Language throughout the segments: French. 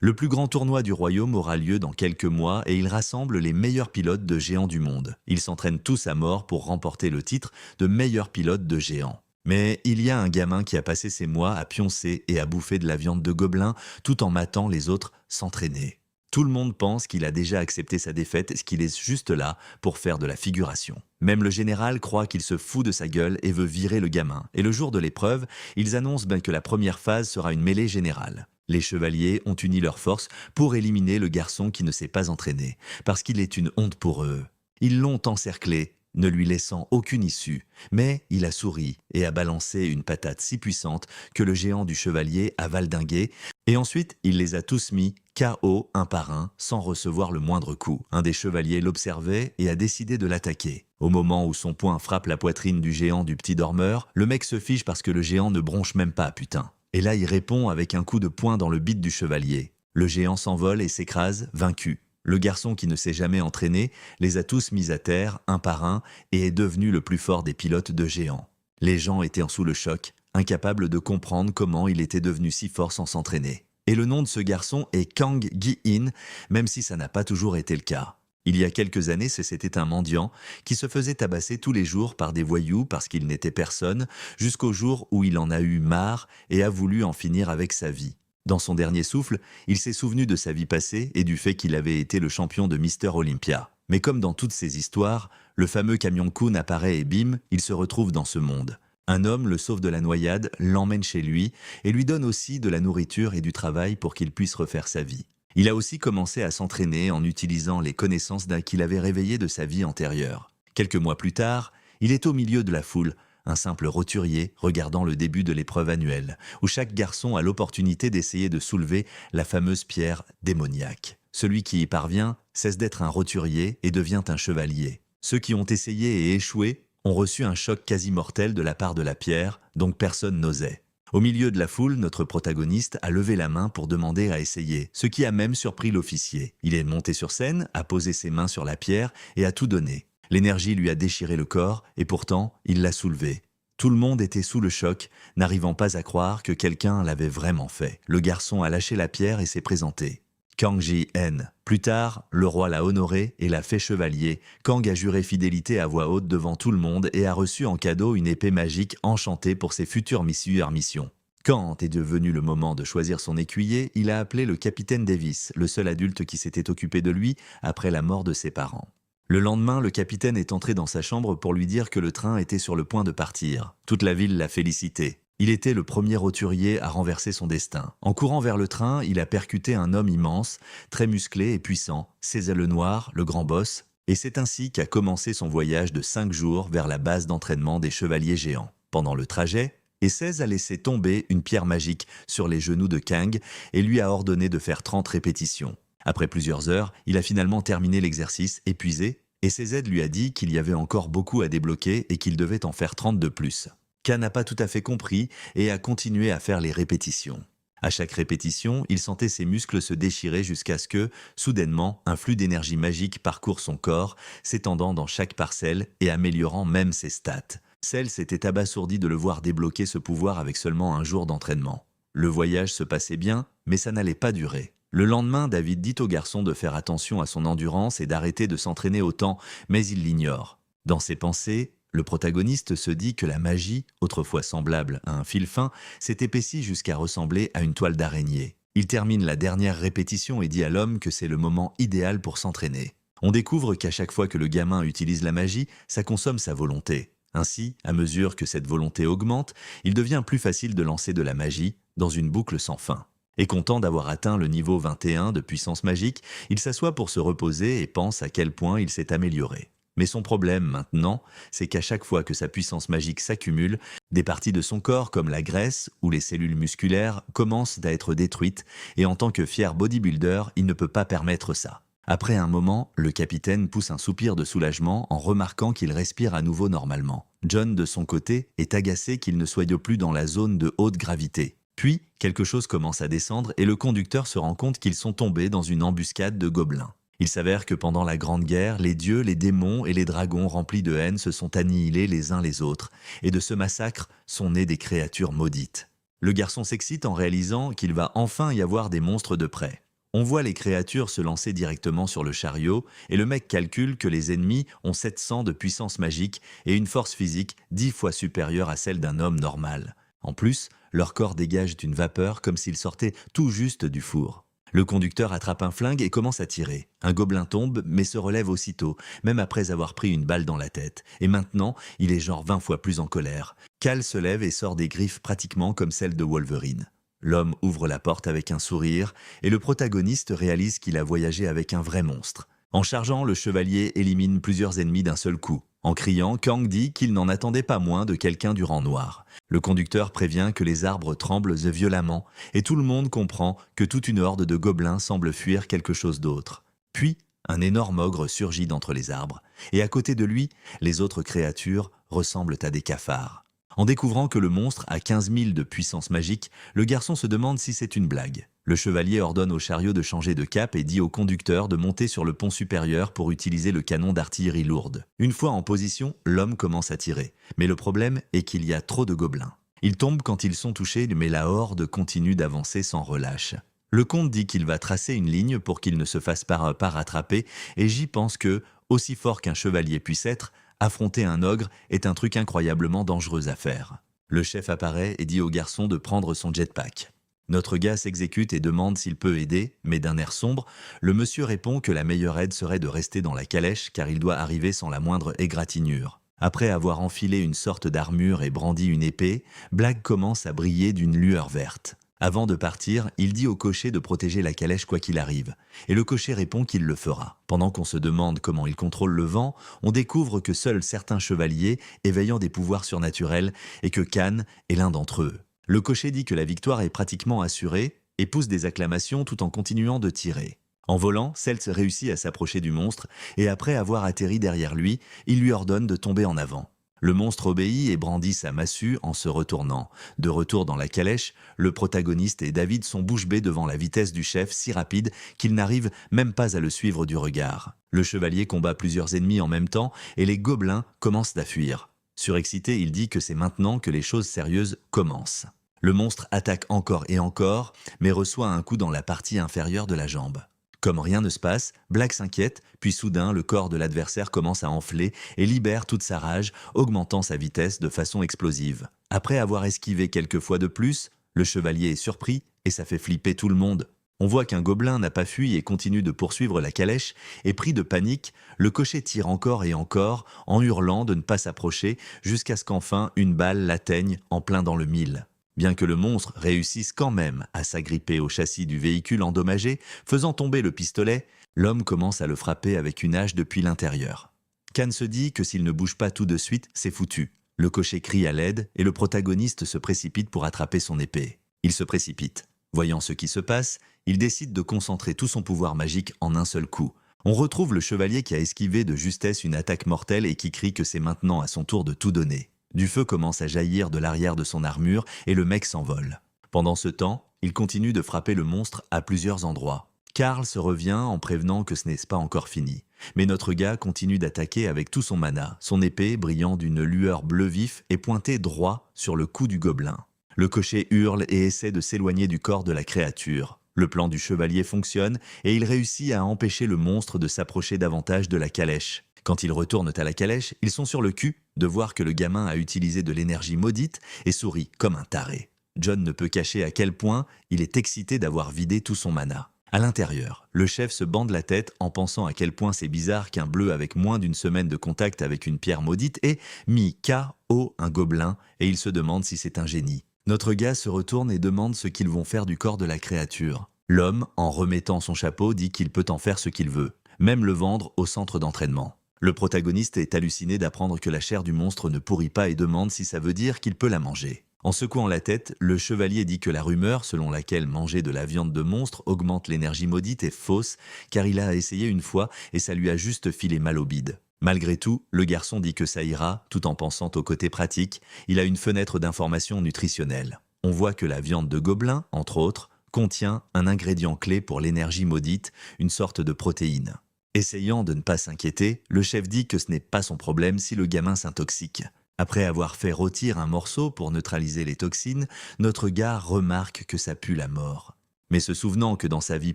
Le plus grand tournoi du royaume aura lieu dans quelques mois et il rassemble les meilleurs pilotes de géants du monde. Ils s'entraînent tous à mort pour remporter le titre de meilleur pilote de géant. Mais il y a un gamin qui a passé ses mois à pioncer et à bouffer de la viande de gobelin tout en matant les autres s'entraîner. Tout le monde pense qu'il a déjà accepté sa défaite et qu'il est juste là pour faire de la figuration. Même le général croit qu'il se fout de sa gueule et veut virer le gamin. Et le jour de l'épreuve, ils annoncent bien que la première phase sera une mêlée générale. Les chevaliers ont uni leurs forces pour éliminer le garçon qui ne s'est pas entraîné, parce qu'il est une honte pour eux. Ils l'ont encerclé, ne lui laissant aucune issue, mais il a souri et a balancé une patate si puissante que le géant du chevalier a valdingué, et ensuite il les a tous mis KO un par un sans recevoir le moindre coup. Un des chevaliers l'observait et a décidé de l'attaquer. Au moment où son poing frappe la poitrine du géant du petit dormeur, le mec se fiche parce que le géant ne bronche même pas, putain. Et là il répond avec un coup de poing dans le bide du chevalier. Le géant s'envole et s'écrase, vaincu. Le garçon qui ne s'est jamais entraîné les a tous mis à terre, un par un, et est devenu le plus fort des pilotes de géants. Les gens étaient sous le choc, incapables de comprendre comment il était devenu si fort sans s'entraîner. Et le nom de ce garçon est Kang Gi-in, même si ça n'a pas toujours été le cas. Il y a quelques années, c'était un mendiant qui se faisait tabasser tous les jours par des voyous parce qu'il n'était personne, jusqu'au jour où il en a eu marre et a voulu en finir avec sa vie. Dans son dernier souffle, il s'est souvenu de sa vie passée et du fait qu'il avait été le champion de Mister Olympia. Mais comme dans toutes ces histoires, le fameux camion-kun apparaît et bim, il se retrouve dans ce monde. Un homme le sauve de la noyade, l'emmène chez lui et lui donne aussi de la nourriture et du travail pour qu'il puisse refaire sa vie. Il a aussi commencé à s'entraîner en utilisant les connaissances qu'il avait réveillées de sa vie antérieure. Quelques mois plus tard, il est au milieu de la foule, un simple roturier regardant le début de l'épreuve annuelle, où chaque garçon a l'opportunité d'essayer de soulever la fameuse pierre démoniaque. Celui qui y parvient cesse d'être un roturier et devient un chevalier. Ceux qui ont essayé et échoué ont reçu un choc quasi mortel de la part de la pierre, donc personne n'osait. Au milieu de la foule, notre protagoniste a levé la main pour demander à essayer, ce qui a même surpris l'officier. Il est monté sur scène, a posé ses mains sur la pierre et a tout donné. L'énergie lui a déchiré le corps et pourtant, il l'a soulevé. Tout le monde était sous le choc, n'arrivant pas à croire que quelqu'un l'avait vraiment fait. Le garçon a lâché la pierre et s'est présenté. Kang Ji-en. Plus tard, le roi l'a honoré et l'a fait chevalier. Kang a juré fidélité à voix haute devant tout le monde et a reçu en cadeau une épée magique enchantée pour ses futures missions. Quand est devenu le moment de choisir son écuyer, il a appelé le capitaine Davis, le seul adulte qui s'était occupé de lui après la mort de ses parents. Le lendemain, le capitaine est entré dans sa chambre pour lui dire que le train était sur le point de partir. Toute la ville l'a félicité. Il était le premier roturier à renverser son destin. En courant vers le train, il a percuté un homme immense, très musclé et puissant, César le Noir, le grand boss, et c'est ainsi qu'a commencé son voyage de 5 jours vers la base d'entraînement des chevaliers géants. Pendant le trajet, Essèse a laissé tomber une pierre magique sur les genoux de Kang et lui a ordonné de faire 30 répétitions. Après plusieurs heures, il a finalement terminé l'exercice, épuisé, et César lui a dit qu'il y avait encore beaucoup à débloquer et qu'il devait en faire 30 de plus. Kang n'a pas tout à fait compris et a continué à faire les répétitions. À chaque répétition, il sentait ses muscles se déchirer jusqu'à ce que, soudainement, un flux d'énergie magique parcourt son corps, s'étendant dans chaque parcelle et améliorant même ses stats. Celle s'était abasourdie de le voir débloquer ce pouvoir avec seulement un jour d'entraînement. Le voyage se passait bien, mais ça n'allait pas durer. Le lendemain, David dit au garçon de faire attention à son endurance et d'arrêter de s'entraîner autant, mais il l'ignore. Dans ses pensées, le protagoniste se dit que la magie, autrefois semblable à un fil fin, s'est épaissie jusqu'à ressembler à une toile d'araignée. Il termine la dernière répétition et dit à l'homme que c'est le moment idéal pour s'entraîner. On découvre qu'à chaque fois que le gamin utilise la magie, ça consomme sa volonté. Ainsi, à mesure que cette volonté augmente, il devient plus facile de lancer de la magie dans une boucle sans fin. Et content d'avoir atteint le niveau 21 de puissance magique, il s'assoit pour se reposer et pense à quel point il s'est amélioré. Mais son problème maintenant, c'est qu'à chaque fois que sa puissance magique s'accumule, des parties de son corps comme la graisse ou les cellules musculaires commencent à être détruites et en tant que fier bodybuilder, il ne peut pas permettre ça. Après un moment, le capitaine pousse un soupir de soulagement en remarquant qu'il respire à nouveau normalement. John, de son côté, est agacé qu'il ne soit plus dans la zone de haute gravité. Puis, quelque chose commence à descendre et le conducteur se rend compte qu'ils sont tombés dans une embuscade de gobelins. Il s'avère que pendant la Grande Guerre, les dieux, les démons et les dragons remplis de haine se sont annihilés les uns les autres, et de ce massacre sont nées des créatures maudites. Le garçon s'excite en réalisant qu'il va enfin y avoir des monstres de près. On voit les créatures se lancer directement sur le chariot, et le mec calcule que les ennemis ont 700 de puissance magique et une force physique 10 fois supérieure à celle d'un homme normal. En plus, leur corps dégage une vapeur comme s'ils sortaient tout juste du four. Le conducteur attrape un flingue et commence à tirer. Un gobelin tombe, mais se relève aussitôt, même après avoir pris une balle dans la tête. Et maintenant, il est genre 20 fois plus en colère. Cal se lève et sort des griffes pratiquement comme celles de Wolverine. L'homme ouvre la porte avec un sourire, et le protagoniste réalise qu'il a voyagé avec un vrai monstre. En chargeant, le chevalier élimine plusieurs ennemis d'un seul coup. En criant, Kang dit qu'il n'en attendait pas moins de quelqu'un du rang noir. Le conducteur prévient que les arbres tremblent violemment, et tout le monde comprend que toute une horde de gobelins semble fuir quelque chose d'autre. Puis, un énorme ogre surgit d'entre les arbres, et à côté de lui, les autres créatures ressemblent à des cafards. En découvrant que le monstre a 15 000 de puissance magique, le garçon se demande si c'est une blague. Le chevalier ordonne au chariot de changer de cap et dit au conducteur de monter sur le pont supérieur pour utiliser le canon d'artillerie lourde. Une fois en position, l'homme commence à tirer. Mais le problème est qu'il y a trop de gobelins. Ils tombent quand ils sont touchés, mais la horde continue d'avancer sans relâche. Le comte dit qu'il va tracer une ligne pour qu'il ne se fasse pas rattraper, et j'y pense que, aussi fort qu'un chevalier puisse être, affronter un ogre est un truc incroyablement dangereux à faire. Le chef apparaît et dit au garçon de prendre son jetpack. Notre gars s'exécute et demande s'il peut aider, mais d'un air sombre, le monsieur répond que la meilleure aide serait de rester dans la calèche car il doit arriver sans la moindre égratignure. Après avoir enfilé une sorte d'armure et brandi une épée, Black commence à briller d'une lueur verte. Avant de partir, il dit au cocher de protéger la calèche quoi qu'il arrive. Et le cocher répond qu'il le fera. Pendant qu'on se demande comment il contrôle le vent, on découvre que seuls certains chevaliers éveillant des pouvoirs surnaturels et que Khan est l'un d'entre eux. Le cocher dit que la victoire est pratiquement assurée et pousse des acclamations tout en continuant de tirer. En volant, Celt réussit à s'approcher du monstre et après avoir atterri derrière lui, il lui ordonne de tomber en avant. Le monstre obéit et brandit sa massue en se retournant. De retour dans la calèche, le protagoniste et David sont bouche bée devant la vitesse du chef si rapide qu'ils n'arrivent même pas à le suivre du regard. Le chevalier combat plusieurs ennemis en même temps et les gobelins commencent à fuir. Surexcité, il dit que c'est maintenant que les choses sérieuses commencent. Le monstre attaque encore et encore, mais reçoit un coup dans la partie inférieure de la jambe. Comme rien ne se passe, Black s'inquiète, puis soudain le corps de l'adversaire commence à enfler et libère toute sa rage, augmentant sa vitesse de façon explosive. Après avoir esquivé quelques fois de plus, le chevalier est surpris et ça fait flipper tout le monde. On voit qu'un gobelin n'a pas fui et continue de poursuivre la calèche, et pris de panique, le cocher tire encore et encore, en hurlant de ne pas s'approcher, jusqu'à ce qu'enfin une balle l'atteigne en plein dans le mille. Bien que le monstre réussisse quand même à s'agripper au châssis du véhicule endommagé, faisant tomber le pistolet, l'homme commence à le frapper avec une hache depuis l'intérieur. Khan se dit que s'il ne bouge pas tout de suite, c'est foutu. Le cocher crie à l'aide et le protagoniste se précipite pour attraper son épée. Il se précipite. Voyant ce qui se passe, il décide de concentrer tout son pouvoir magique en un seul coup. On retrouve le chevalier qui a esquivé de justesse une attaque mortelle et qui crie que c'est maintenant à son tour de tout donner. Du feu commence à jaillir de l'arrière de son armure et le mec s'envole. Pendant ce temps, il continue de frapper le monstre à plusieurs endroits. Karl se revient en prévenant que ce n'est pas encore fini. Mais notre gars continue d'attaquer avec tout son mana, son épée brillant d'une lueur bleu vif et pointée droit sur le cou du gobelin. Le cocher hurle et essaie de s'éloigner du corps de la créature. Le plan du chevalier fonctionne et il réussit à empêcher le monstre de s'approcher davantage de la calèche. Quand ils retournent à la calèche, ils sont sur le cul de voir que le gamin a utilisé de l'énergie maudite et sourit comme un taré. John ne peut cacher à quel point il est excité d'avoir vidé tout son mana. À l'intérieur, le chef se bande la tête en pensant à quel point c'est bizarre qu'un bleu avec moins d'une semaine de contact avec une pierre maudite ait mis KO un gobelin et il se demande si c'est un génie. Notre gars se retourne et demande ce qu'ils vont faire du corps de la créature. L'homme, en remettant son chapeau, dit qu'il peut en faire ce qu'il veut, même le vendre au centre d'entraînement. Le protagoniste est halluciné d'apprendre que la chair du monstre ne pourrit pas et demande si ça veut dire qu'il peut la manger. En secouant la tête, le chevalier dit que la rumeur selon laquelle manger de la viande de monstre augmente l'énergie maudite est fausse car il a essayé une fois et ça lui a juste filé mal au bide. Malgré tout, le garçon dit que ça ira tout en pensant au côté pratique, il a une fenêtre d'information nutritionnelle. On voit que la viande de gobelin, entre autres, contient un ingrédient clé pour l'énergie maudite, une sorte de protéine. Essayant de ne pas s'inquiéter, le chef dit que ce n'est pas son problème si le gamin s'intoxique. Après avoir fait rôtir un morceau pour neutraliser les toxines, notre gars remarque que ça pue la mort. Mais se souvenant que dans sa vie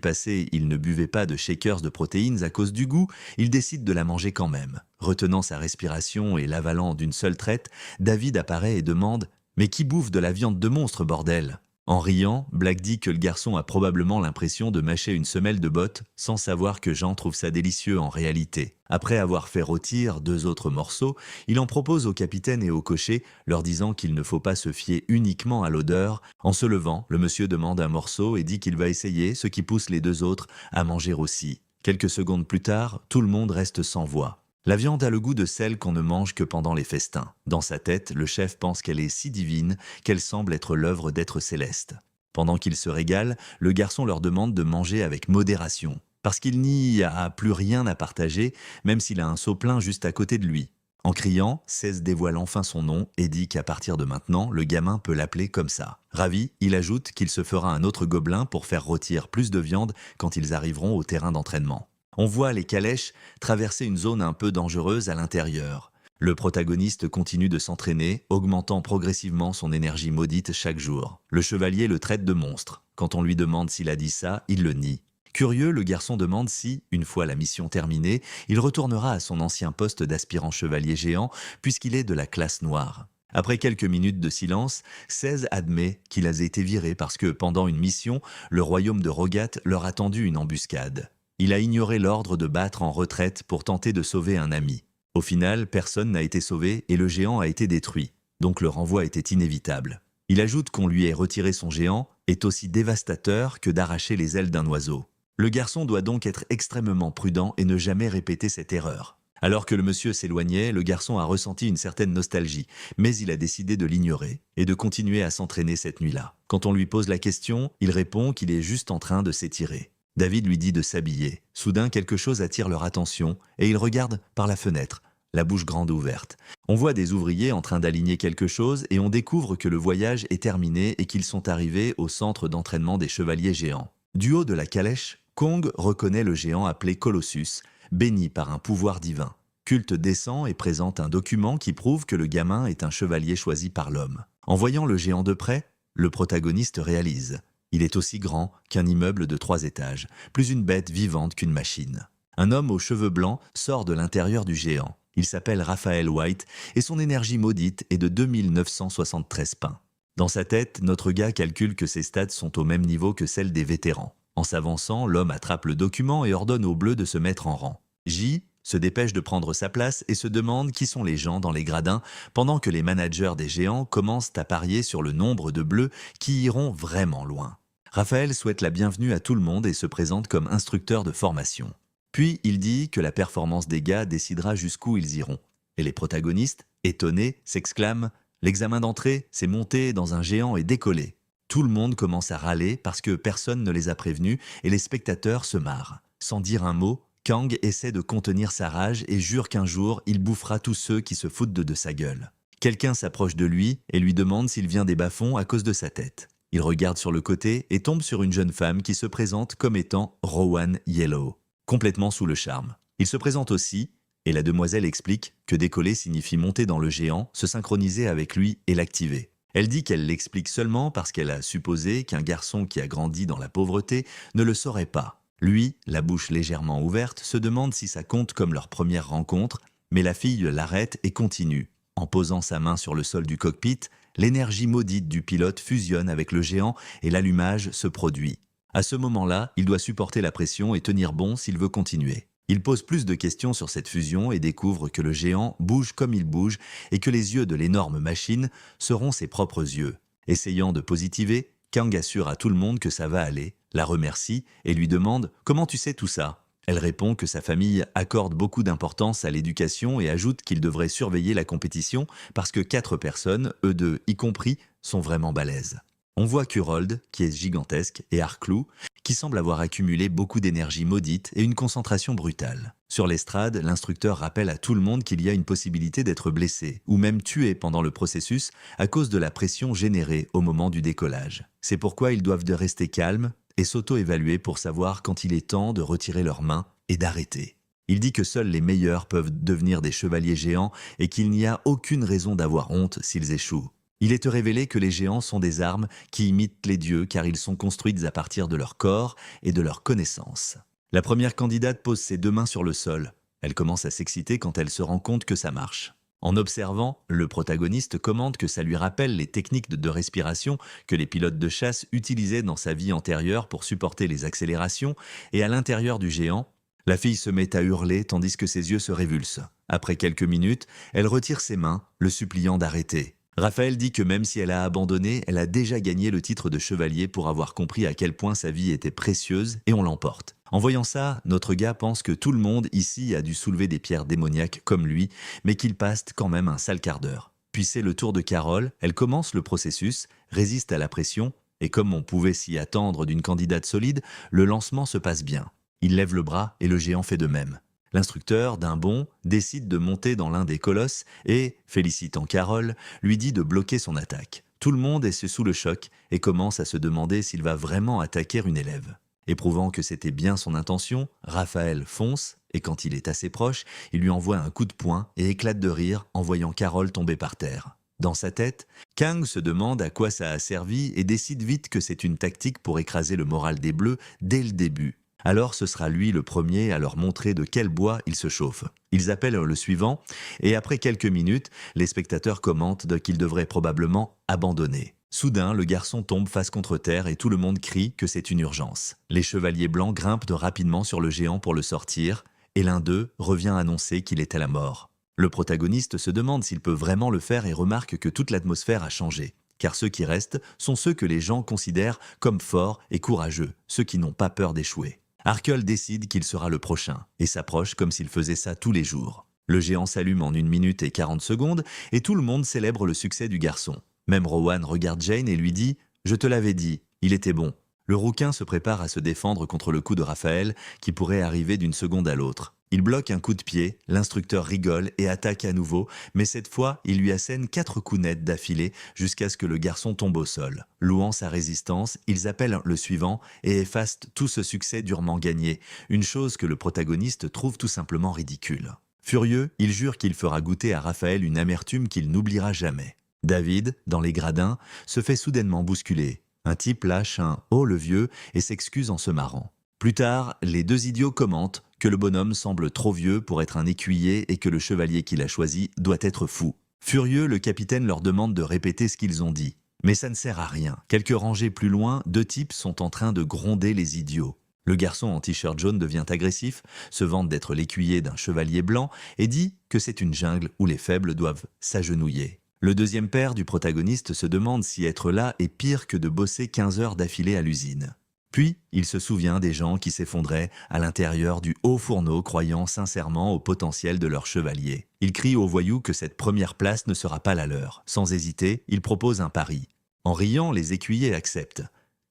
passée, il ne buvait pas de shakers de protéines à cause du goût, il décide de la manger quand même. Retenant sa respiration et l'avalant d'une seule traite, David apparaît et demande « Mais qui bouffe de la viande de monstre, bordel ?» En riant, Black dit que le garçon a probablement l'impression de mâcher une semelle de botte sans savoir que Jean trouve ça délicieux en réalité. Après avoir fait rôtir 2 autres morceaux, il en propose au capitaine et au cocher, leur disant qu'il ne faut pas se fier uniquement à l'odeur. En se levant, le monsieur demande un morceau et dit qu'il va essayer, ce qui pousse les 2 autres à manger aussi. Quelques secondes plus tard, tout le monde reste sans voix. La viande a le goût de celle qu'on ne mange que pendant les festins. Dans sa tête, le chef pense qu'elle est si divine qu'elle semble être l'œuvre d'êtres célestes. Pendant qu'ils se régalent, le garçon leur demande de manger avec modération, parce qu'il n'y a plus rien à partager, même s'il a un seau plein juste à côté de lui. En criant, 16 dévoile enfin son nom et dit qu'à partir de maintenant, le gamin peut l'appeler comme ça. Ravi, il ajoute qu'il se fera un autre gobelin pour faire rôtir plus de viande quand ils arriveront au terrain d'entraînement. On voit les calèches traverser une zone un peu dangereuse à l'intérieur. Le protagoniste continue de s'entraîner, augmentant progressivement son énergie maudite chaque jour. Le chevalier le traite de monstre. Quand on lui demande s'il a dit ça, il le nie. Curieux, le garçon demande si, une fois la mission terminée, il retournera à son ancien poste d'aspirant chevalier géant, puisqu'il est de la classe noire. Après quelques minutes de silence, 16 admet qu'il a été viré parce que, pendant une mission, le royaume de Rogat leur a tendu une embuscade. Il a ignoré l'ordre de battre en retraite pour tenter de sauver un ami. Au final, personne n'a été sauvé et le géant a été détruit, donc le renvoi était inévitable. Il ajoute qu'on lui ait retiré son géant est aussi dévastateur que d'arracher les ailes d'un oiseau. Le garçon doit donc être extrêmement prudent et ne jamais répéter cette erreur. Alors que le monsieur s'éloignait, le garçon a ressenti une certaine nostalgie, mais il a décidé de l'ignorer et de continuer à s'entraîner cette nuit-là. Quand on lui pose la question, il répond qu'il est juste en train de s'étirer. David lui dit de s'habiller. Soudain, quelque chose attire leur attention et ils regardent par la fenêtre, la bouche grande ouverte. On voit des ouvriers en train d'aligner quelque chose et on découvre que le voyage est terminé et qu'ils sont arrivés au centre d'entraînement des chevaliers géants. Du haut de la calèche, Kong reconnaît le géant appelé Colossus, béni par un pouvoir divin. Culte descend et présente un document qui prouve que le gamin est un chevalier choisi par l'homme. En voyant le géant de près, le protagoniste réalise. Il est aussi grand qu'un immeuble de 3 étages, plus une bête vivante qu'une machine. Un homme aux cheveux blancs sort de l'intérieur du géant. Il s'appelle Raphael White et son énergie maudite est de 2973 pains. Dans sa tête, notre gars calcule que ses stats sont au même niveau que celles des vétérans. En s'avançant, l'homme attrape le document et ordonne aux bleus de se mettre en rang. J se dépêche de prendre sa place et se demande qui sont les gens dans les gradins pendant que les managers des géants commencent à parier sur le nombre de bleus qui iront vraiment loin. Raphaël souhaite la bienvenue à tout le monde et se présente comme instructeur de formation. Puis il dit que la performance des gars décidera jusqu'où ils iront. Et les protagonistes, étonnés, s'exclament « L'examen d'entrée, c'est monter dans un géant et décoller ». Tout le monde commence à râler parce que personne ne les a prévenus et les spectateurs se marrent. Sans dire un mot, Kang essaie de contenir sa rage et jure qu'un jour, il bouffera tous ceux qui se foutent de sa gueule. Quelqu'un s'approche de lui et lui demande s'il vient des bas-fonds à cause de sa tête. Il regarde sur le côté et tombe sur une jeune femme qui se présente comme étant Rowan Yellow, complètement sous le charme. Il se présente aussi, et la demoiselle explique que décoller signifie monter dans le géant, se synchroniser avec lui et l'activer. Elle dit qu'elle l'explique seulement parce qu'elle a supposé qu'un garçon qui a grandi dans la pauvreté ne le saurait pas. Lui, la bouche légèrement ouverte, se demande si ça compte comme leur première rencontre, mais la fille l'arrête et continue. En posant sa main sur le sol du cockpit, l'énergie maudite du pilote fusionne avec le géant et l'allumage se produit. À ce moment-là, il doit supporter la pression et tenir bon s'il veut continuer. Il pose plus de questions sur cette fusion et découvre que le géant bouge comme il bouge et que les yeux de l'énorme machine seront ses propres yeux. Essayant de positiver, Kang assure à tout le monde que ça va aller, la remercie et lui demande « Comment tu sais tout ça ?» Elle répond que sa famille accorde beaucoup d'importance à l'éducation et ajoute qu'il devrait surveiller la compétition parce que 4 personnes, eux deux y compris, sont vraiment balèzes. On voit Kurold, qui est gigantesque, et Arklou, qui semble avoir accumulé beaucoup d'énergie maudite et une concentration brutale. Sur l'estrade, l'instructeur rappelle à tout le monde qu'il y a une possibilité d'être blessé, ou même tué pendant le processus à cause de la pression générée au moment du décollage. C'est pourquoi ils doivent de rester calmes et s'auto-évaluer pour savoir quand il est temps de retirer leurs mains et d'arrêter. Il dit que seuls les meilleurs peuvent devenir des chevaliers géants et qu'il n'y a aucune raison d'avoir honte s'ils échouent. Il est révélé que les géants sont des armes qui imitent les dieux car ils sont construites à partir de leur corps et de leurs connaissances. La première candidate pose ses deux mains sur le sol. Elle commence à s'exciter quand elle se rend compte que ça marche. En observant, le protagoniste commente que ça lui rappelle les techniques de respiration que les pilotes de chasse utilisaient dans sa vie antérieure pour supporter les accélérations, et à l'intérieur du géant, la fille se met à hurler tandis que ses yeux se révulsent. Après quelques minutes, elle retire ses mains, le suppliant d'arrêter. Raphaël dit que même si elle a abandonné, elle a déjà gagné le titre de chevalier pour avoir compris à quel point sa vie était précieuse et on l'emporte. En voyant ça, notre gars pense que tout le monde ici a dû soulever des pierres démoniaques comme lui, mais qu'il passe quand même un sale quart d'heure. Puis c'est le tour de Carole, elle commence le processus, résiste à la pression, et comme on pouvait s'y attendre d'une candidate solide, le lancement se passe bien. Il lève le bras et le géant fait de même. L'instructeur, d'un bond, décide de monter dans l'un des colosses et, félicitant Carole, lui dit de bloquer son attaque. Tout le monde est sous le choc et commence à se demander s'il va vraiment attaquer une élève. Éprouvant que c'était bien son intention, Raphaël fonce et quand il est assez proche, il lui envoie un coup de poing et éclate de rire en voyant Carole tomber par terre. Dans sa tête, Kang se demande à quoi ça a servi et décide vite que c'est une tactique pour écraser le moral des Bleus dès le début. Alors ce sera lui le premier à leur montrer de quel bois il se chauffe. Ils appellent le suivant, et après quelques minutes, les spectateurs commentent qu'il devrait probablement abandonner. Soudain, le garçon tombe face contre terre et tout le monde crie que c'est une urgence. Les chevaliers blancs grimpent rapidement sur le géant pour le sortir, et l'un d'eux revient annoncer qu'il est à la mort. Le protagoniste se demande s'il peut vraiment le faire et remarque que toute l'atmosphère a changé. Car ceux qui restent sont ceux que les gens considèrent comme forts et courageux, ceux qui n'ont pas peur d'échouer. Arkle décide qu'il sera le prochain et s'approche comme s'il faisait ça tous les jours. Le géant s'allume en 1 minute et 40 secondes et tout le monde célèbre le succès du garçon. Même Rowan regarde Jane et lui dit « Je te l'avais dit, il était bon ». Le rouquin se prépare à se défendre contre le coup de Raphaël qui pourrait arriver d'une seconde à l'autre. Il bloque un coup de pied, l'instructeur rigole et attaque à nouveau, mais cette fois, il lui assène 4 coups nets d'affilée jusqu'à ce que le garçon tombe au sol. Louant sa résistance, ils appellent le suivant et effacent tout ce succès durement gagné, une chose que le protagoniste trouve tout simplement ridicule. Furieux, il jure qu'il fera goûter à Raphaël une amertume qu'il n'oubliera jamais. David, dans les gradins, se fait soudainement bousculer. Un type lâche un « Oh le vieux » et s'excuse en se marrant. Plus tard, les deux idiots commentent que le bonhomme semble trop vieux pour être un écuyer et que le chevalier qu'il a choisi doit être fou. Furieux, le capitaine leur demande de répéter ce qu'ils ont dit. Mais ça ne sert à rien. Quelques rangées plus loin, 2 types sont en train de gronder les idiots. Le garçon en t-shirt jaune devient agressif, se vante d'être l'écuyer d'un chevalier blanc et dit que c'est une jungle où les faibles doivent s'agenouiller. Le deuxième père du protagoniste se demande si être là est pire que de bosser 15 heures d'affilée à l'usine. Puis, il se souvient des gens qui s'effondraient à l'intérieur du haut fourneau croyant sincèrement au potentiel de leur chevalier. Il crie aux voyous que cette première place ne sera pas la leur. Sans hésiter, il propose un pari. En riant, les écuyers acceptent.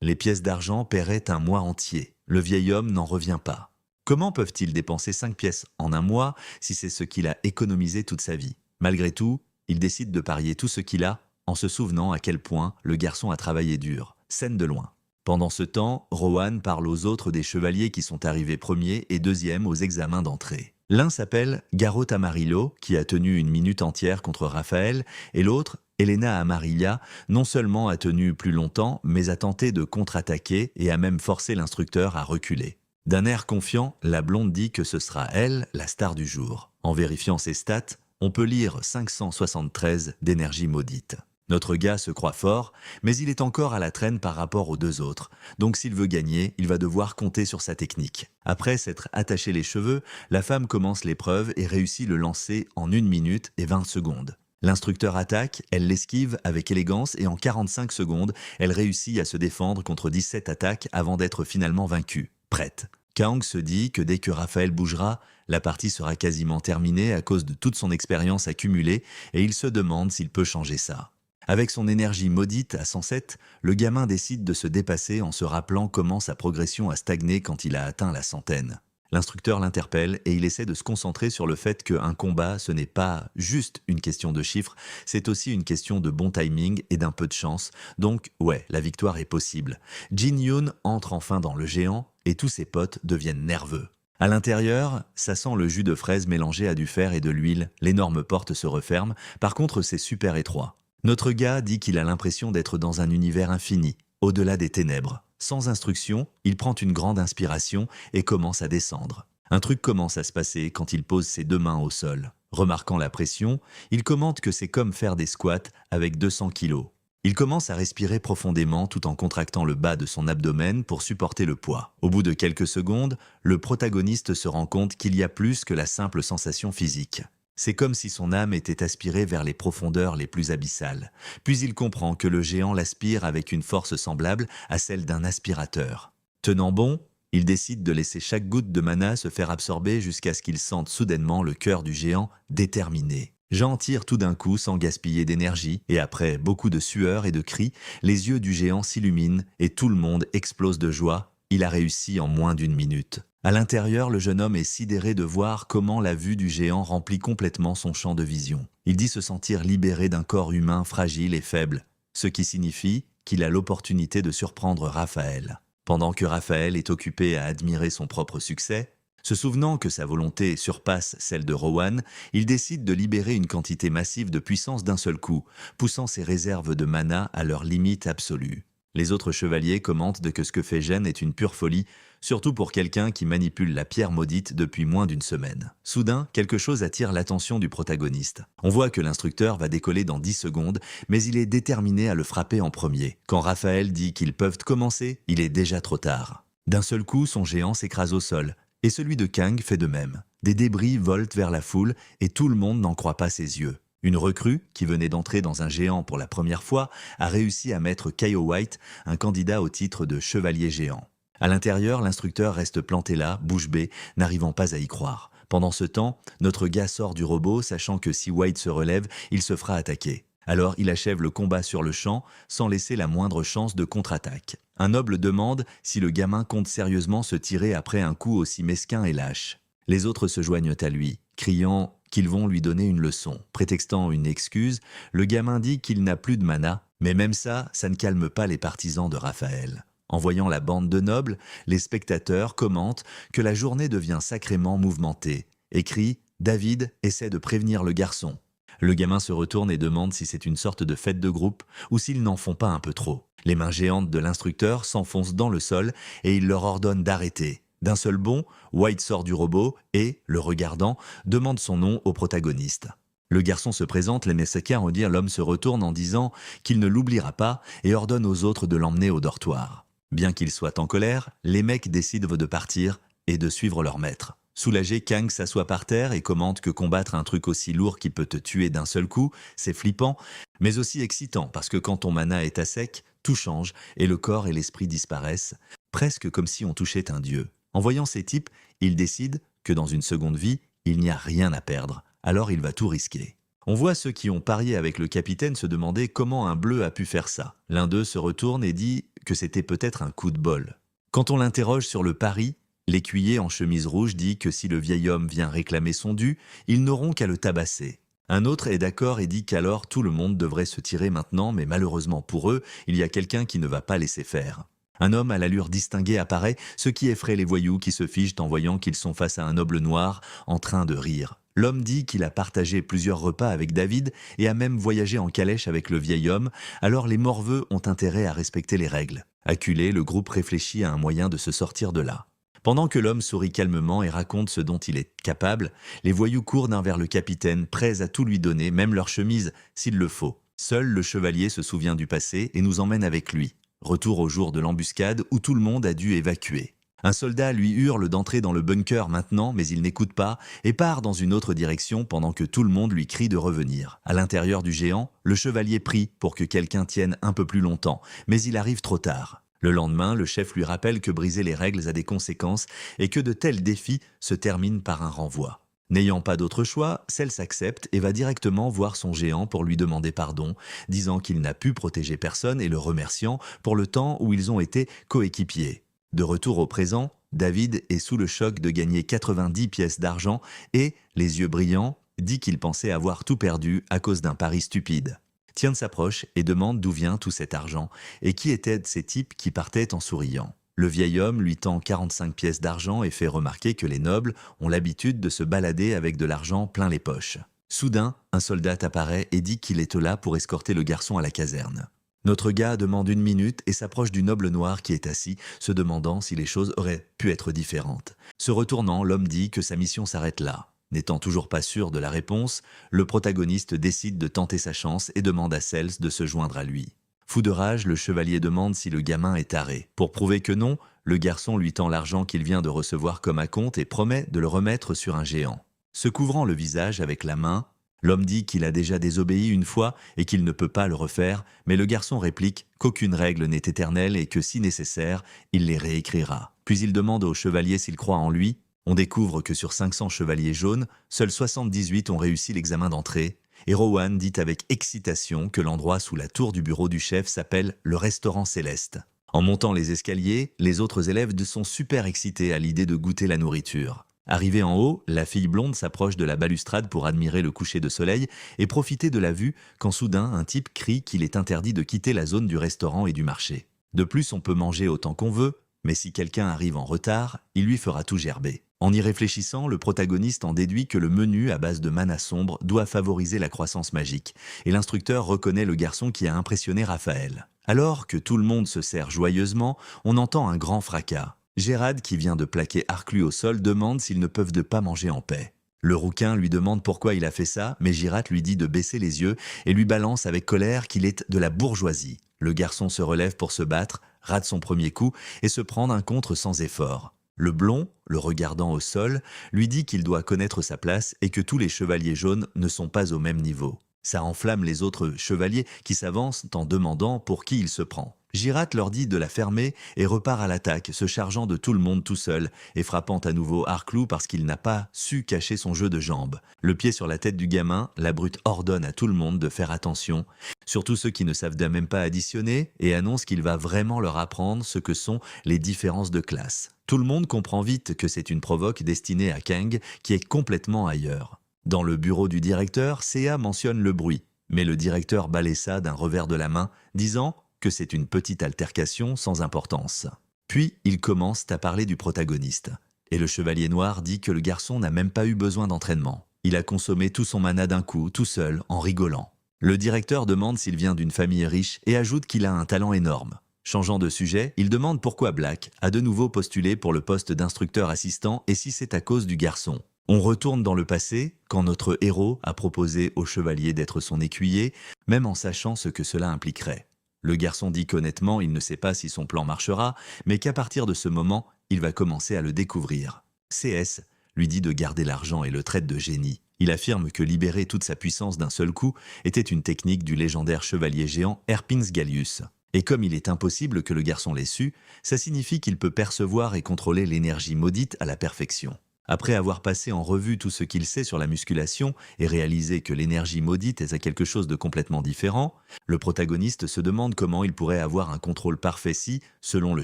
Les pièces d'argent paieraient un mois entier. Le vieil homme n'en revient pas. Comment peuvent-ils dépenser 5 pièces en un mois si c'est ce qu'il a économisé toute sa vie? Malgré tout, il décide de parier tout ce qu'il a en se souvenant à quel point le garçon a travaillé dur. Scène de loin. Pendant ce temps, Rowan parle aux autres des chevaliers qui sont arrivés premiers et deuxièmes aux examens d'entrée. L'un s'appelle Garrot Amarillo, qui a tenu 1 minute entière contre Raphaël, et l'autre, Elena Amarilla, non seulement a tenu plus longtemps, mais a tenté de contre-attaquer et a même forcé l'instructeur à reculer. D'un air confiant, la blonde dit que ce sera elle, la star du jour. En vérifiant ses stats, on peut lire 573 d'énergie maudite. Notre gars se croit fort, mais il est encore à la traîne par rapport aux 2 autres. Donc s'il veut gagner, il va devoir compter sur sa technique. Après s'être attaché les cheveux, la femme commence l'épreuve et réussit le lancer en 1 minute et 20 secondes. L'instructeur attaque, elle l'esquive avec élégance et en 45 secondes, elle réussit à se défendre contre 17 attaques avant d'être finalement vaincue. Prête. Kang se dit que dès que Raphaël bougera, la partie sera quasiment terminée à cause de toute son expérience accumulée et il se demande s'il peut changer ça. Avec son énergie maudite à 107, le gamin décide de se dépasser en se rappelant comment sa progression a stagné quand il a atteint la centaine. L'instructeur l'interpelle et il essaie de se concentrer sur le fait qu'un combat, ce n'est pas juste une question de chiffres, c'est aussi une question de bon timing et d'un peu de chance. Donc, ouais, la victoire est possible. Jin Yoon entre enfin dans le géant et tous ses potes deviennent nerveux. À l'intérieur, ça sent le jus de fraise mélangé à du fer et de l'huile, l'énorme porte se referme, par contre c'est super étroit. Notre gars dit qu'il a l'impression d'être dans un univers infini, au-delà des ténèbres. Sans instruction, il prend une grande inspiration et commence à descendre. Un truc commence à se passer quand il pose ses deux mains au sol. Remarquant la pression, il commente que c'est comme faire des squats avec 200 kilos. Il commence à respirer profondément tout en contractant le bas de son abdomen pour supporter le poids. Au bout de quelques secondes, le protagoniste se rend compte qu'il y a plus que la simple sensation physique. C'est comme si son âme était aspirée vers les profondeurs les plus abyssales. Puis il comprend que le géant l'aspire avec une force semblable à celle d'un aspirateur. Tenant bon, il décide de laisser chaque goutte de mana se faire absorber jusqu'à ce qu'il sente soudainement le cœur du géant déterminé. Jean tire tout d'un coup sans gaspiller d'énergie, et après beaucoup de sueur et de cris, les yeux du géant s'illuminent et tout le monde explose de joie. Il a réussi en moins d'une minute. À l'intérieur, le jeune homme est sidéré de voir comment la vue du géant remplit complètement son champ de vision. Il dit se sentir libéré d'un corps humain fragile et faible, ce qui signifie qu'il a l'opportunité de surprendre Raphaël. Pendant que Raphaël est occupé à admirer son propre succès, se souvenant que sa volonté surpasse celle de Rowan, il décide de libérer une quantité massive de puissance d'un seul coup, poussant ses réserves de mana à leur limite absolue. Les autres chevaliers commentent que ce que fait Gênes est une pure folie, surtout pour quelqu'un qui manipule la pierre maudite depuis moins d'une semaine. Soudain, quelque chose attire l'attention du protagoniste. On voit que l'instructeur va décoller dans 10 secondes, mais il est déterminé à le frapper en premier. Quand Raphaël dit qu'ils peuvent commencer, il est déjà trop tard. D'un seul coup, son géant s'écrase au sol, et celui de Kang fait de même. Des débris volent vers la foule, et tout le monde n'en croit pas ses yeux. Une recrue, qui venait d'entrer dans un géant pour la première fois, a réussi à mettre Kyle White, un candidat au titre de chevalier géant. À l'intérieur, l'instructeur reste planté là, bouche bée, n'arrivant pas à y croire. Pendant ce temps, notre gars sort du robot, sachant que si White se relève, il se fera attaquer. Alors il achève le combat sur le champ, sans laisser la moindre chance de contre-attaque. Un noble demande si le gamin compte sérieusement se tirer après un coup aussi mesquin et lâche. Les autres se joignent à lui, criant qu'ils vont lui donner une leçon. Prétextant une excuse, le gamin dit qu'il n'a plus de mana, mais même ça ne calme pas les partisans de Raphaël. En voyant la bande de nobles, les spectateurs commentent que la journée devient sacrément mouvementée et crient « David essaie de prévenir le garçon ». Le gamin se retourne et demande si c'est une sorte de fête de groupe ou s'ils n'en font pas un peu trop. Les mains géantes de l'instructeur s'enfoncent dans le sol et il leur ordonne d'arrêter. D'un seul bond, White sort du robot et, le regardant, demande son nom au protagoniste. Le garçon se présente, les nécessaires au dire l'homme se retourne en disant qu'il ne l'oubliera pas et ordonne aux autres de l'emmener au dortoir. Bien qu'il soit en colère, les mecs décident de partir et de suivre leur maître. Soulagé, Kang s'assoit par terre et commente que combattre un truc aussi lourd qui peut te tuer d'un seul coup, c'est flippant, mais aussi excitant parce que quand ton mana est à sec, tout change et le corps et l'esprit disparaissent, presque comme si on touchait un dieu. En voyant ces types, il décide que dans une seconde vie, il n'y a rien à perdre, alors il va tout risquer. On voit ceux qui ont parié avec le capitaine se demander comment un bleu a pu faire ça. L'un d'eux se retourne et dit que c'était peut-être un coup de bol. Quand on l'interroge sur le pari, l'écuyer en chemise rouge dit que si le vieil homme vient réclamer son dû, ils n'auront qu'à le tabasser. Un autre est d'accord et dit qu'alors tout le monde devrait se tirer maintenant, mais malheureusement pour eux, il y a quelqu'un qui ne va pas laisser faire. Un homme à l'allure distinguée apparaît, ce qui effraie les voyous qui se figent en voyant qu'ils sont face à un noble noir en train de rire. L'homme dit qu'il a partagé plusieurs repas avec David et a même voyagé en calèche avec le vieil homme, alors les morveux ont intérêt à respecter les règles. Acculé, le groupe réfléchit à un moyen de se sortir de là. Pendant que l'homme sourit calmement et raconte ce dont il est capable, les voyous courent d'un vers le capitaine, prêts à tout lui donner, même leur chemise, s'il le faut. Seul le chevalier se souvient du passé et nous emmène avec lui. Retour au jour de l'embuscade où tout le monde a dû évacuer. Un soldat lui hurle d'entrer dans le bunker maintenant, mais il n'écoute pas et part dans une autre direction pendant que tout le monde lui crie de revenir. À l'intérieur du géant, le chevalier prie pour que quelqu'un tienne un peu plus longtemps, mais il arrive trop tard. Le lendemain, le chef lui rappelle que briser les règles a des conséquences et que de tels défis se terminent par un renvoi. N'ayant pas d'autre choix, Cell s'accepte et va directement voir son géant pour lui demander pardon, disant qu'il n'a pu protéger personne et le remerciant pour le temps où ils ont été coéquipiers. De retour au présent, David est sous le choc de gagner 90 pièces d'argent et, les yeux brillants, dit qu'il pensait avoir tout perdu à cause d'un pari stupide. Tien s'approche et demande d'où vient tout cet argent et qui étaient ces types qui partaient en souriant. Le vieil homme lui tend 45 pièces d'argent et fait remarquer que les nobles ont l'habitude de se balader avec de l'argent plein les poches. Soudain, un soldat apparaît et dit qu'il est là pour escorter le garçon à la caserne. Notre gars demande 1 minute et s'approche du noble noir qui est assis, se demandant si les choses auraient pu être différentes. Se retournant, l'homme dit que sa mission s'arrête là. N'étant toujours pas sûr de la réponse, le protagoniste décide de tenter sa chance et demande à Cels de se joindre à lui. Fou de rage, le chevalier demande si le gamin est taré. Pour prouver que non, le garçon lui tend l'argent qu'il vient de recevoir comme acompte et promet de le remettre sur un géant. Se couvrant le visage avec la main, l'homme dit qu'il a déjà désobéi une fois et qu'il ne peut pas le refaire, mais le garçon réplique qu'aucune règle n'est éternelle et que si nécessaire, il les réécrira. Puis il demande au chevalier s'il croit en lui. On découvre que sur 500 chevaliers jaunes, seuls 78 ont réussi l'examen d'entrée, et Rowan dit avec excitation que l'endroit sous la tour du bureau du chef s'appelle le restaurant céleste. En montant les escaliers, les autres élèves sont super excités à l'idée de goûter la nourriture. Arrivée en haut, la fille blonde s'approche de la balustrade pour admirer le coucher de soleil et profiter de la vue quand soudain un type crie qu'il est interdit de quitter la zone du restaurant et du marché. De plus, on peut manger autant qu'on veut, mais si quelqu'un arrive en retard, il lui fera tout gerber. En y réfléchissant, le protagoniste en déduit que le menu à base de mana sombre doit favoriser la croissance magique, et l'instructeur reconnaît le garçon qui a impressionné Raphaël. Alors que tout le monde se sert joyeusement, on entend un grand fracas. Gérard, qui vient de plaquer Arclu au sol, demande s'ils ne peuvent pas manger en paix. Le rouquin lui demande pourquoi il a fait ça, mais Gérard lui dit de baisser les yeux et lui balance avec colère qu'il est de la bourgeoisie. Le garçon se relève pour se battre, rate son premier coup et se prend un contre sans effort. Le blond, le regardant au sol, lui dit qu'il doit connaître sa place et que tous les chevaliers jaunes ne sont pas au même niveau. Ça enflamme les autres chevaliers qui s'avancent en demandant pour qui il se prend. Girath leur dit de la fermer et repart à l'attaque, se chargeant de tout le monde tout seul et frappant à nouveau Arclou parce qu'il n'a pas su cacher son jeu de jambes. Le pied sur la tête du gamin, la brute ordonne à tout le monde de faire attention, surtout ceux qui ne savent même pas additionner, et annonce qu'il va vraiment leur apprendre ce que sont les différences de classe. Tout le monde comprend vite que c'est une provoque destinée à Kang qui est complètement ailleurs. Dans le bureau du directeur, Seiya mentionne le bruit, mais le directeur balaie ça d'un revers de la main, disant que c'est une petite altercation sans importance. Puis, ils commencent à parler du protagoniste. Et le chevalier noir dit que le garçon n'a même pas eu besoin d'entraînement. Il a consommé tout son mana d'un coup, tout seul, en rigolant. Le directeur demande s'il vient d'une famille riche et ajoute qu'il a un talent énorme. Changeant de sujet, il demande pourquoi Black a de nouveau postulé pour le poste d'instructeur assistant et si c'est à cause du garçon. On retourne dans le passé, quand notre héros a proposé au chevalier d'être son écuyer, même en sachant ce que cela impliquerait. Le garçon dit qu'honnêtement, il ne sait pas si son plan marchera, mais qu'à partir de ce moment, il va commencer à le découvrir. CS lui dit de garder l'argent et le traite de génie. Il affirme que libérer toute sa puissance d'un seul coup était une technique du légendaire chevalier géant Herpins Gallius. Et comme il est impossible que le garçon l'ait su, ça signifie qu'il peut percevoir et contrôler l'énergie maudite à la perfection. Après avoir passé en revue tout ce qu'il sait sur la musculation et réalisé que l'énergie maudite est à quelque chose de complètement différent, le protagoniste se demande comment il pourrait avoir un contrôle parfait si, selon le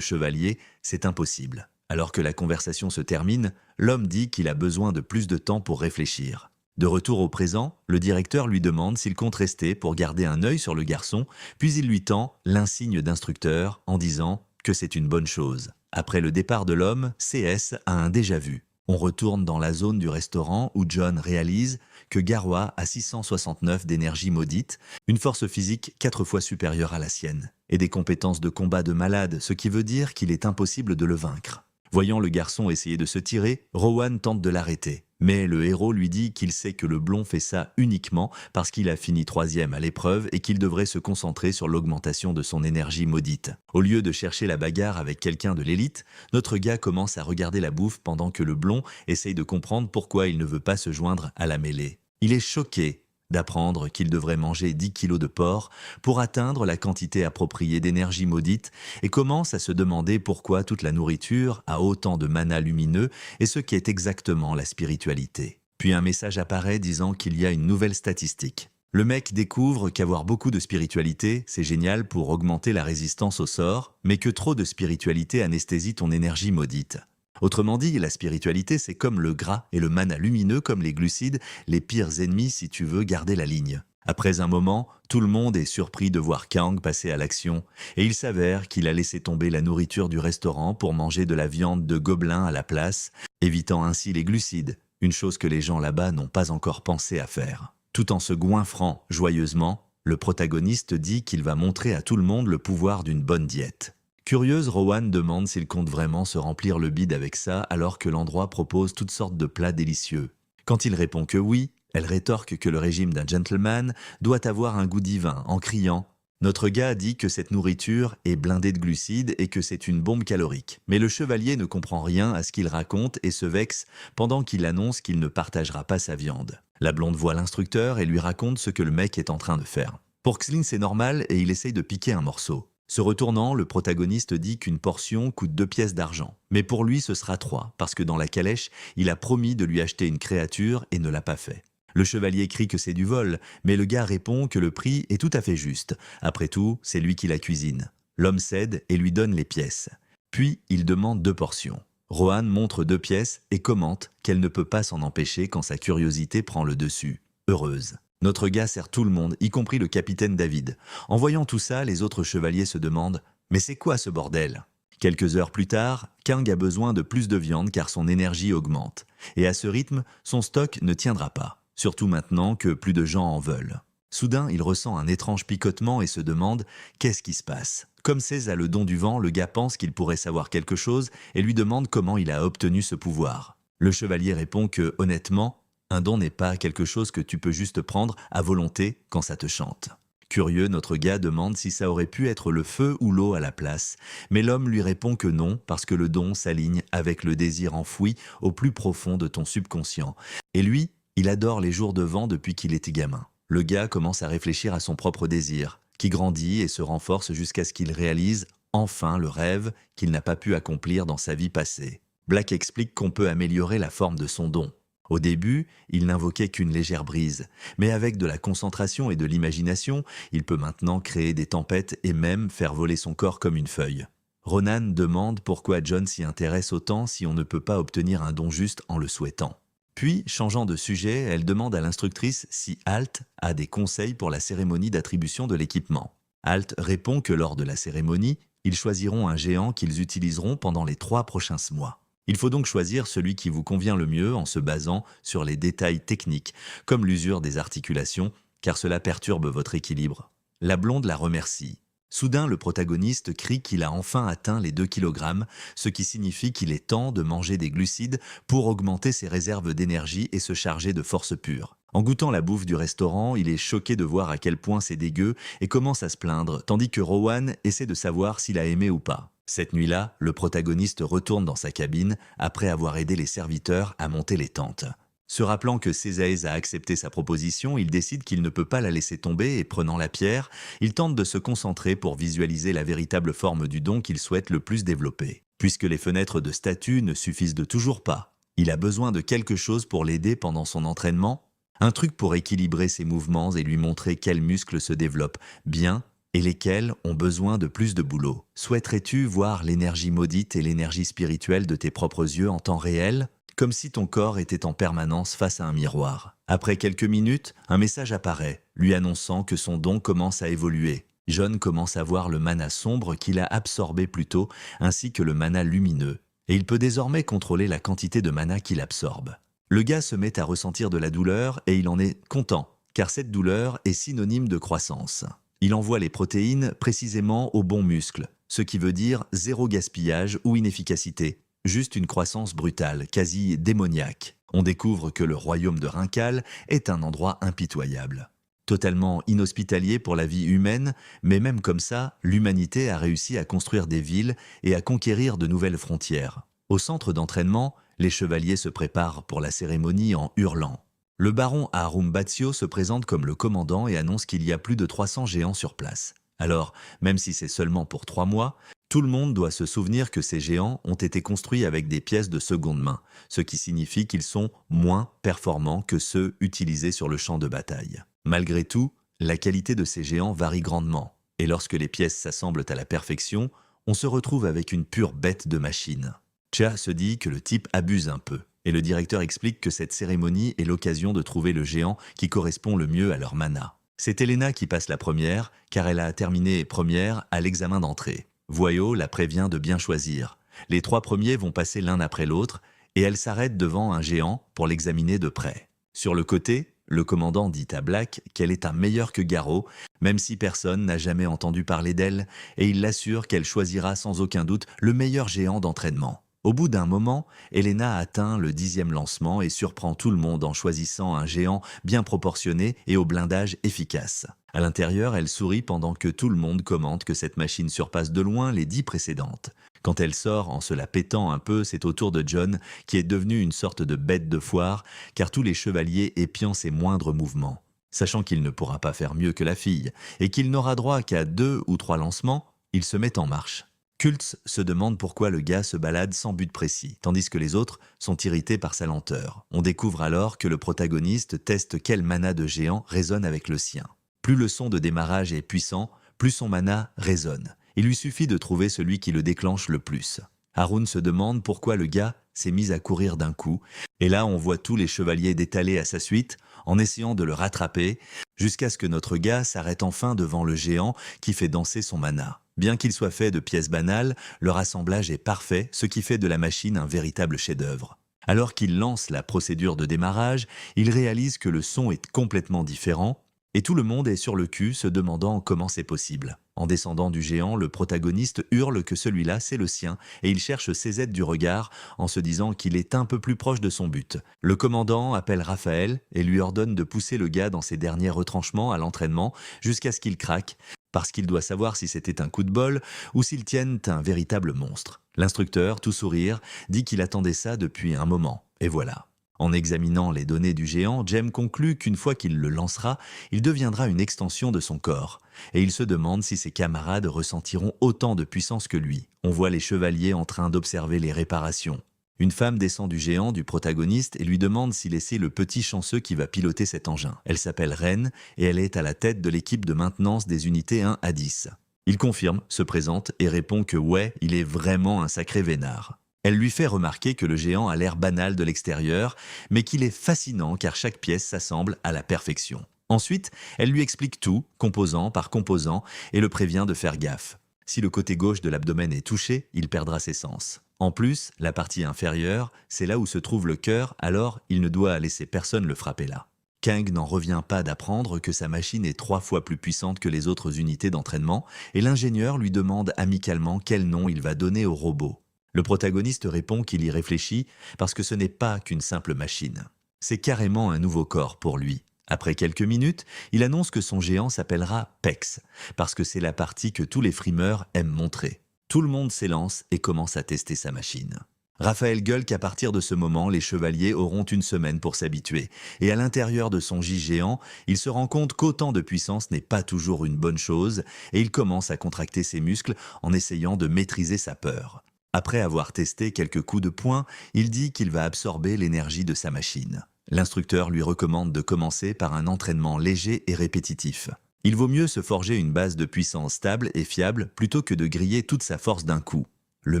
chevalier, c'est impossible. Alors que la conversation se termine, l'homme dit qu'il a besoin de plus de temps pour réfléchir. De retour au présent, le directeur lui demande s'il compte rester pour garder un œil sur le garçon, puis il lui tend l'insigne d'instructeur en disant que c'est une bonne chose. Après le départ de l'homme, CS a un déjà-vu. On retourne dans la zone du restaurant où John réalise que Garwa a 669 d'énergie maudite, une force physique 4 fois supérieure à la sienne, et des compétences de combat de malade, ce qui veut dire qu'il est impossible de le vaincre. Voyant le garçon essayer de se tirer, Rowan tente de l'arrêter. Mais le héros lui dit qu'il sait que le blond fait ça uniquement parce qu'il a fini 3e à l'épreuve et qu'il devrait se concentrer sur l'augmentation de son énergie maudite. Au lieu de chercher la bagarre avec quelqu'un de l'élite, notre gars commence à regarder la bouffe pendant que le blond essaye de comprendre pourquoi il ne veut pas se joindre à la mêlée. Il est choqué d'apprendre qu'il devrait manger 10 kilos de porc pour atteindre la quantité appropriée d'énergie maudite et commence à se demander pourquoi toute la nourriture a autant de mana lumineux et ce qu'est exactement la spiritualité. Puis un message apparaît disant qu'il y a une nouvelle statistique. Le mec découvre qu'avoir beaucoup de spiritualité, c'est génial pour augmenter la résistance au sort, mais que trop de spiritualité anesthésie ton énergie maudite. Autrement dit, la spiritualité, c'est comme le gras et le mana lumineux comme les glucides, les pires ennemis si tu veux garder la ligne. Après un moment, tout le monde est surpris de voir Kang passer à l'action, et il s'avère qu'il a laissé tomber la nourriture du restaurant pour manger de la viande de gobelin à la place, évitant ainsi les glucides, une chose que les gens là-bas n'ont pas encore pensé à faire. Tout en se goinfrant joyeusement, le protagoniste dit qu'il va montrer à tout le monde le pouvoir d'une bonne diète. Curieuse, Rowan demande s'il compte vraiment se remplir le bide avec ça alors que l'endroit propose toutes sortes de plats délicieux. Quand il répond que oui, elle rétorque que le régime d'un gentleman doit avoir un goût divin en criant « Notre gars dit que cette nourriture est blindée de glucides et que c'est une bombe calorique. » Mais le chevalier ne comprend rien à ce qu'il raconte et se vexe pendant qu'il annonce qu'il ne partagera pas sa viande. La blonde voit l'instructeur et lui raconte ce que le mec est en train de faire. Pour Xlin, c'est normal et il essaye de piquer un morceau. Se retournant, le protagoniste dit qu'une portion coûte 2 pièces d'argent. Mais pour lui, ce sera 3, parce que dans la calèche, il a promis de lui acheter une créature et ne l'a pas fait. Le chevalier crie que c'est du vol, mais le gars répond que le prix est tout à fait juste. Après tout, c'est lui qui la cuisine. L'homme cède et lui donne les pièces. Puis, il demande 2 portions. Rohan montre 2 pièces et commente qu'elle ne peut pas s'en empêcher quand sa curiosité prend le dessus. Heureuse. Notre gars sert tout le monde, y compris le capitaine David. En voyant tout ça, les autres chevaliers se demandent « Mais c'est quoi ce bordel ?» Quelques heures plus tard, Kang a besoin de plus de viande car son énergie augmente. Et à ce rythme, son stock ne tiendra pas. Surtout maintenant que plus de gens en veulent. Soudain, il ressent un étrange picotement et se demande « Qu'est-ce qui se passe ?» Comme César a le don du vent, le gars pense qu'il pourrait savoir quelque chose et lui demande comment il a obtenu ce pouvoir. Le chevalier répond que, honnêtement, un don n'est pas quelque chose que tu peux juste prendre à volonté quand ça te chante. Curieux, notre gars demande si ça aurait pu être le feu ou l'eau à la place, mais l'homme lui répond que non parce que le don s'aligne avec le désir enfoui au plus profond de ton subconscient. Et lui, il adore les jours de vent depuis qu'il était gamin. Le gars commence à réfléchir à son propre désir, qui grandit et se renforce jusqu'à ce qu'il réalise enfin le rêve qu'il n'a pas pu accomplir dans sa vie passée. Black explique qu'on peut améliorer la forme de son don. Au début, il n'invoquait qu'une légère brise, mais avec de la concentration et de l'imagination, il peut maintenant créer des tempêtes et même faire voler son corps comme une feuille. Ronan demande pourquoi John s'y intéresse autant si on ne peut pas obtenir un don juste en le souhaitant. Puis, changeant de sujet, elle demande à l'instructrice si Alt a des conseils pour la cérémonie d'attribution de l'équipement. Alt répond que lors de la cérémonie, ils choisiront un géant qu'ils utiliseront pendant les 3 prochains mois. Il faut donc choisir celui qui vous convient le mieux en se basant sur les détails techniques, comme l'usure des articulations, car cela perturbe votre équilibre. La blonde la remercie. Soudain, le protagoniste crie qu'il a enfin atteint les 2 kg, ce qui signifie qu'il est temps de manger des glucides pour augmenter ses réserves d'énergie et se charger de force pure. En goûtant la bouffe du restaurant, il est choqué de voir à quel point c'est dégueu et commence à se plaindre, tandis que Rowan essaie de savoir s'il a aimé ou pas. Cette nuit-là, le protagoniste retourne dans sa cabine après avoir aidé les serviteurs à monter les tentes. Se rappelant que Césaïs a accepté sa proposition, il décide qu'il ne peut pas la laisser tomber et prenant la pierre, il tente de se concentrer pour visualiser la véritable forme du don qu'il souhaite le plus développer. Puisque les fenêtres de statue ne suffisent de toujours pas, il a besoin de quelque chose pour l'aider pendant son entraînement, un truc pour équilibrer ses mouvements et lui montrer quels muscles se développent bien et lesquels ont besoin de plus de boulot. Souhaiterais-tu voir l'énergie maudite et l'énergie spirituelle de tes propres yeux en temps réel, comme si ton corps était en permanence face à un miroir? Après quelques minutes, un message apparaît, lui annonçant que son don commence à évoluer. John commence à voir le mana sombre qu'il a absorbé plus tôt, ainsi que le mana lumineux, et il peut désormais contrôler la quantité de mana qu'il absorbe. Le gars se met à ressentir de la douleur et il en est content, car cette douleur est synonyme de croissance. Il envoie les protéines précisément aux bons muscles, ce qui veut dire 0 gaspillage ou inefficacité, juste une croissance brutale, quasi démoniaque. On découvre que le royaume de Rincal est un endroit impitoyable. Totalement inhospitalier pour la vie humaine, mais même comme ça, l'humanité a réussi à construire des villes et à conquérir de nouvelles frontières. Au centre d'entraînement, les chevaliers se préparent pour la cérémonie en hurlant. Le baron Arumbatio se présente comme le commandant et annonce qu'il y a plus de 300 géants sur place. Alors, même si c'est seulement pour 3 mois, tout le monde doit se souvenir que ces géants ont été construits avec des pièces de seconde main, ce qui signifie qu'ils sont moins performants que ceux utilisés sur le champ de bataille. Malgré tout, la qualité de ces géants varie grandement, et lorsque les pièces s'assemblent à la perfection, on se retrouve avec une pure bête de machine. Cha se dit que le type abuse un peu. Et le directeur explique que cette cérémonie est l'occasion de trouver le géant qui correspond le mieux à leur mana. C'est Elena qui passe la première, car elle a terminé première à l'examen d'entrée. Voyo la prévient de bien choisir. Les 3 premiers vont passer l'un après l'autre, et elle s'arrête devant un géant pour l'examiner de près. Sur le côté, Le commandant dit à Black qu'elle est un meilleur que Garou, même si personne n'a jamais entendu parler d'elle, et il l'assure qu'elle choisira sans aucun doute le meilleur géant d'entraînement. Au bout d'un moment, Elena atteint le 10e lancement et surprend tout le monde en choisissant un géant bien proportionné et au blindage efficace. À l'intérieur, elle sourit pendant que tout le monde commente que cette machine surpasse de loin les 10 précédentes. Quand elle sort en se la pétant un peu, c'est au tour de John, qui est devenu une sorte de bête de foire, car tous les chevaliers épient ses moindres mouvements. Sachant qu'il ne pourra pas faire mieux que la fille, et qu'il n'aura droit qu'à 2 ou 3 lancements, il se met en marche. Kultz se demande pourquoi le gars se balade sans but précis, tandis que les autres sont irrités par sa lenteur. On découvre alors que le protagoniste teste quel mana de géant résonne avec le sien. Plus le son de démarrage est puissant, plus son mana résonne. Il lui suffit de trouver celui qui le déclenche le plus. Haroun se demande pourquoi le gars s'est mis à courir d'un coup, et là on voit tous les chevaliers détaler à sa suite, en essayant de le rattraper, jusqu'à ce que notre gars s'arrête enfin devant le géant qui fait danser son mana. Bien qu'il soit fait de pièces banales, le rassemblage est parfait, ce qui fait de la machine un véritable chef-d'œuvre. Alors qu'il lance la procédure de démarrage, il réalise que le son est complètement différent, et tout le monde est sur le cul se demandant comment c'est possible. En descendant du géant, le protagoniste hurle que celui-là c'est le sien, et il cherche ses aides du regard en se disant qu'il est un peu plus proche de son but. Le commandant appelle Raphaël et lui ordonne de pousser le gars dans ses derniers retranchements à l'entraînement jusqu'à ce qu'il craque, parce qu'il doit savoir si c'était un coup de bol ou s'ils tiennent un véritable monstre. L'instructeur, tout sourire, dit qu'il attendait ça depuis un moment, et voilà. En examinant les données du géant, Jem conclut qu'une fois qu'il le lancera, il deviendra une extension de son corps. Et il se demande si ses camarades ressentiront autant de puissance que lui. On voit les chevaliers en train d'observer les réparations. Une femme descend du géant du protagoniste et lui demande s'il est le petit chanceux qui va piloter cet engin. Elle s'appelle Ren et elle est à la tête de l'équipe de maintenance des unités 1 à 10. Il confirme, se présente et répond que ouais, il est vraiment un sacré vénard. Elle lui fait remarquer que le géant a l'air banal de l'extérieur, mais qu'il est fascinant car chaque pièce s'assemble à la perfection. Ensuite, elle lui explique tout, composant par composant, et le prévient de faire gaffe. Si le côté gauche de l'abdomen est touché, il perdra ses sens. En plus, la partie inférieure, c'est là où se trouve le cœur, alors il ne doit laisser personne le frapper là. Kang n'en revient pas d'apprendre que sa machine est 3 fois plus puissante que les autres unités d'entraînement, et l'ingénieur lui demande amicalement quel nom il va donner au robot. Le protagoniste répond qu'il y réfléchit parce que ce n'est pas qu'une simple machine. C'est carrément un nouveau corps pour lui. Après quelques minutes, il annonce que son géant s'appellera Pex, parce que c'est la partie que tous les frimeurs aiment montrer. Tout le monde s'élance et commence à tester sa machine. Raphaël gueule qu'à partir de ce moment, les chevaliers auront une semaine pour s'habituer. Et à l'intérieur de son gîte géant, il se rend compte qu'autant de puissance n'est pas toujours une bonne chose, et il commence à contracter ses muscles en essayant de maîtriser sa peur. Après avoir testé quelques coups de poing, il dit qu'il va absorber l'énergie de sa machine. L'instructeur lui recommande de commencer par un entraînement léger et répétitif. Il vaut mieux se forger une base de puissance stable et fiable plutôt que de griller toute sa force d'un coup. Le